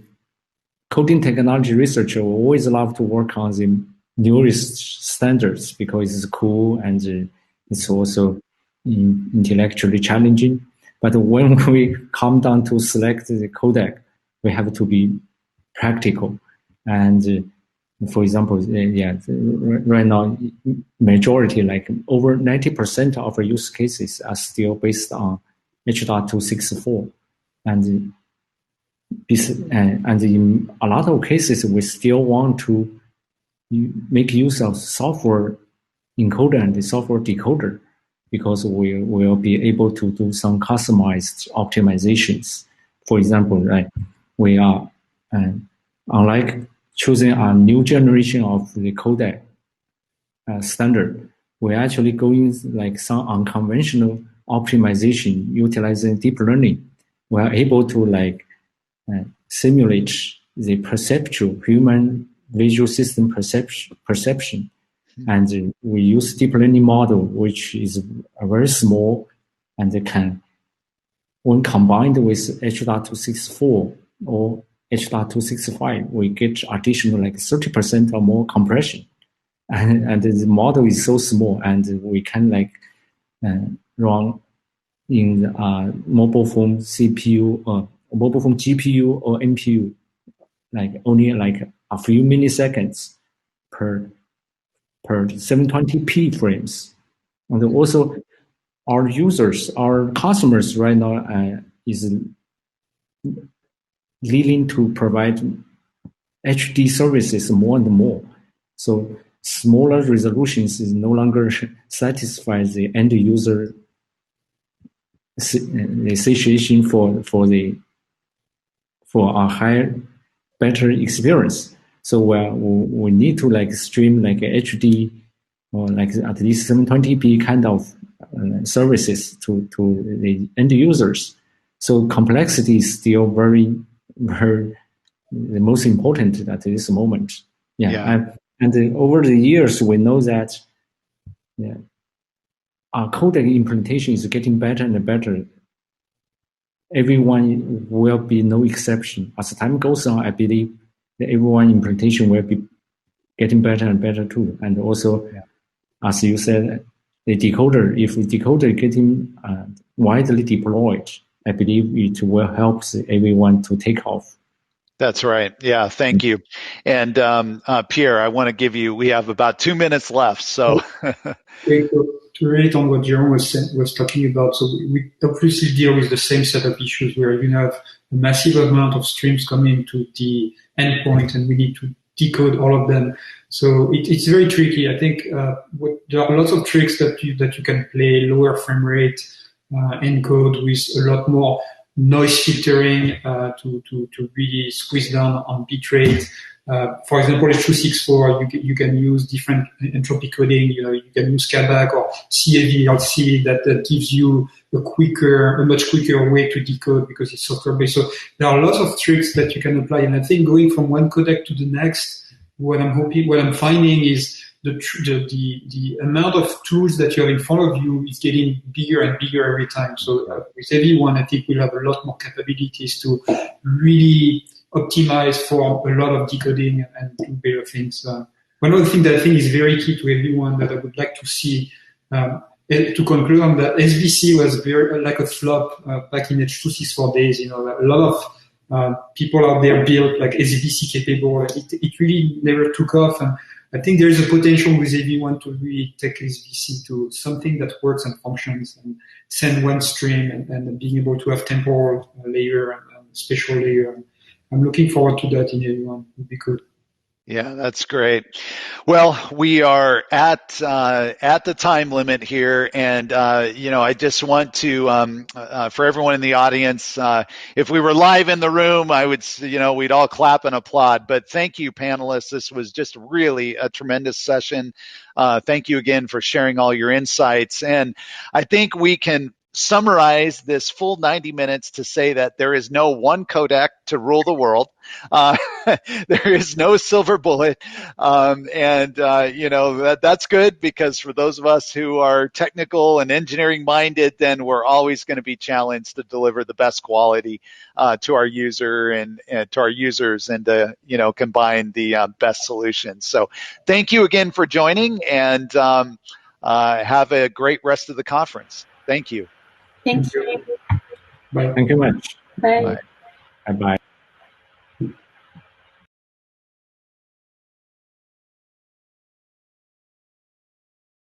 coding technology researcher, we always love to work on the newest standards because it's cool and it's also intellectually challenging. But when we come down to select the codec, we have to be practical. And for example, right now, majority, like over 90% of our use cases are still based on H.264. And in a lot of cases, we still want to make use of software encoder and the software decoder because we will be able to do some customized optimizations. For example, right, we are, unlike choosing a new generation of the codec standard, we're actually going like some unconventional optimization utilizing deep learning. We are able to simulate the perceptual human visual system perception. And we use deep learning model, which is very small and can, when combined with H.264 or H.265, we get additional 30% or more compression. And the model is so small, and we can run in mobile phone CPU or mobile phone GPU or NPU, only a few milliseconds per 720p frames. And also our users, our customers right now is leading to provide HD services more and more. So smaller resolutions is no longer satisfies the end user the situation for a higher, better experience. So we need to stream HD or at least 720p kind of services to the end users. So complexity is still very, very the most important at this moment. And over the years, we know that our codec implementation is getting better and better. Everyone will be no exception. As time goes on, I believe that everyone implementation will be getting better and better too. And also, as you said, the decoder, if the decoder getting widely deployed, I believe it will help everyone to take off. That's right. Yeah, thank you. And Pierre, I want to give you, we have about 2 minutes left. So to relate on what Jerome was talking about, so we obviously deal with the same set of issues where you have a massive amount of streams coming to the endpoint and we need to decode all of them. So it's very tricky. I think there are lots of tricks that you can play, lower frame rate, encode with a lot more noise filtering to really squeeze down on bitrate. For example, H.264, you can use different entropy coding. You can use Codec or CAVLC that gives you a much quicker way to decode because it's software based. So there are lots of tricks that you can apply. And I think going from one codec to the next, what I'm finding is the amount of tools that you have in front of you is getting bigger and bigger every time. So with everyone, I think we'll have a lot more capabilities to really optimize for a lot of decoding and do better things. One other thing that I think is very key to everyone that I would like to see, to conclude on that, SVC was very like a flop back in H.264 days. You know, a lot of people out there built like SVC capable. It really never took off, and I think there is a potential with everyone to really take SVC to something that works and functions and send one stream and being able to have temporal layer and spatial layer. I'm looking forward to that in everyone. It would be good. Yeah, that's great. Well, we are at the time limit here, and I just want to for everyone in the audience, if we were live in the room, I would we'd all clap and applaud. But thank you, panelists. This was just really a tremendous session. Thank you again for sharing all your insights, and I think we can summarize this full 90 minutes to say that there is no one codec to rule the world. There is no silver bullet. That's good, because for those of us who are technical and engineering minded, then we're always going to be challenged to deliver the best quality to our user and to our users, and to combine the best solutions. So thank you again for joining, and have a great rest of the conference. Thank you. Thank you. Bye. Thank you much. Bye. Bye-bye.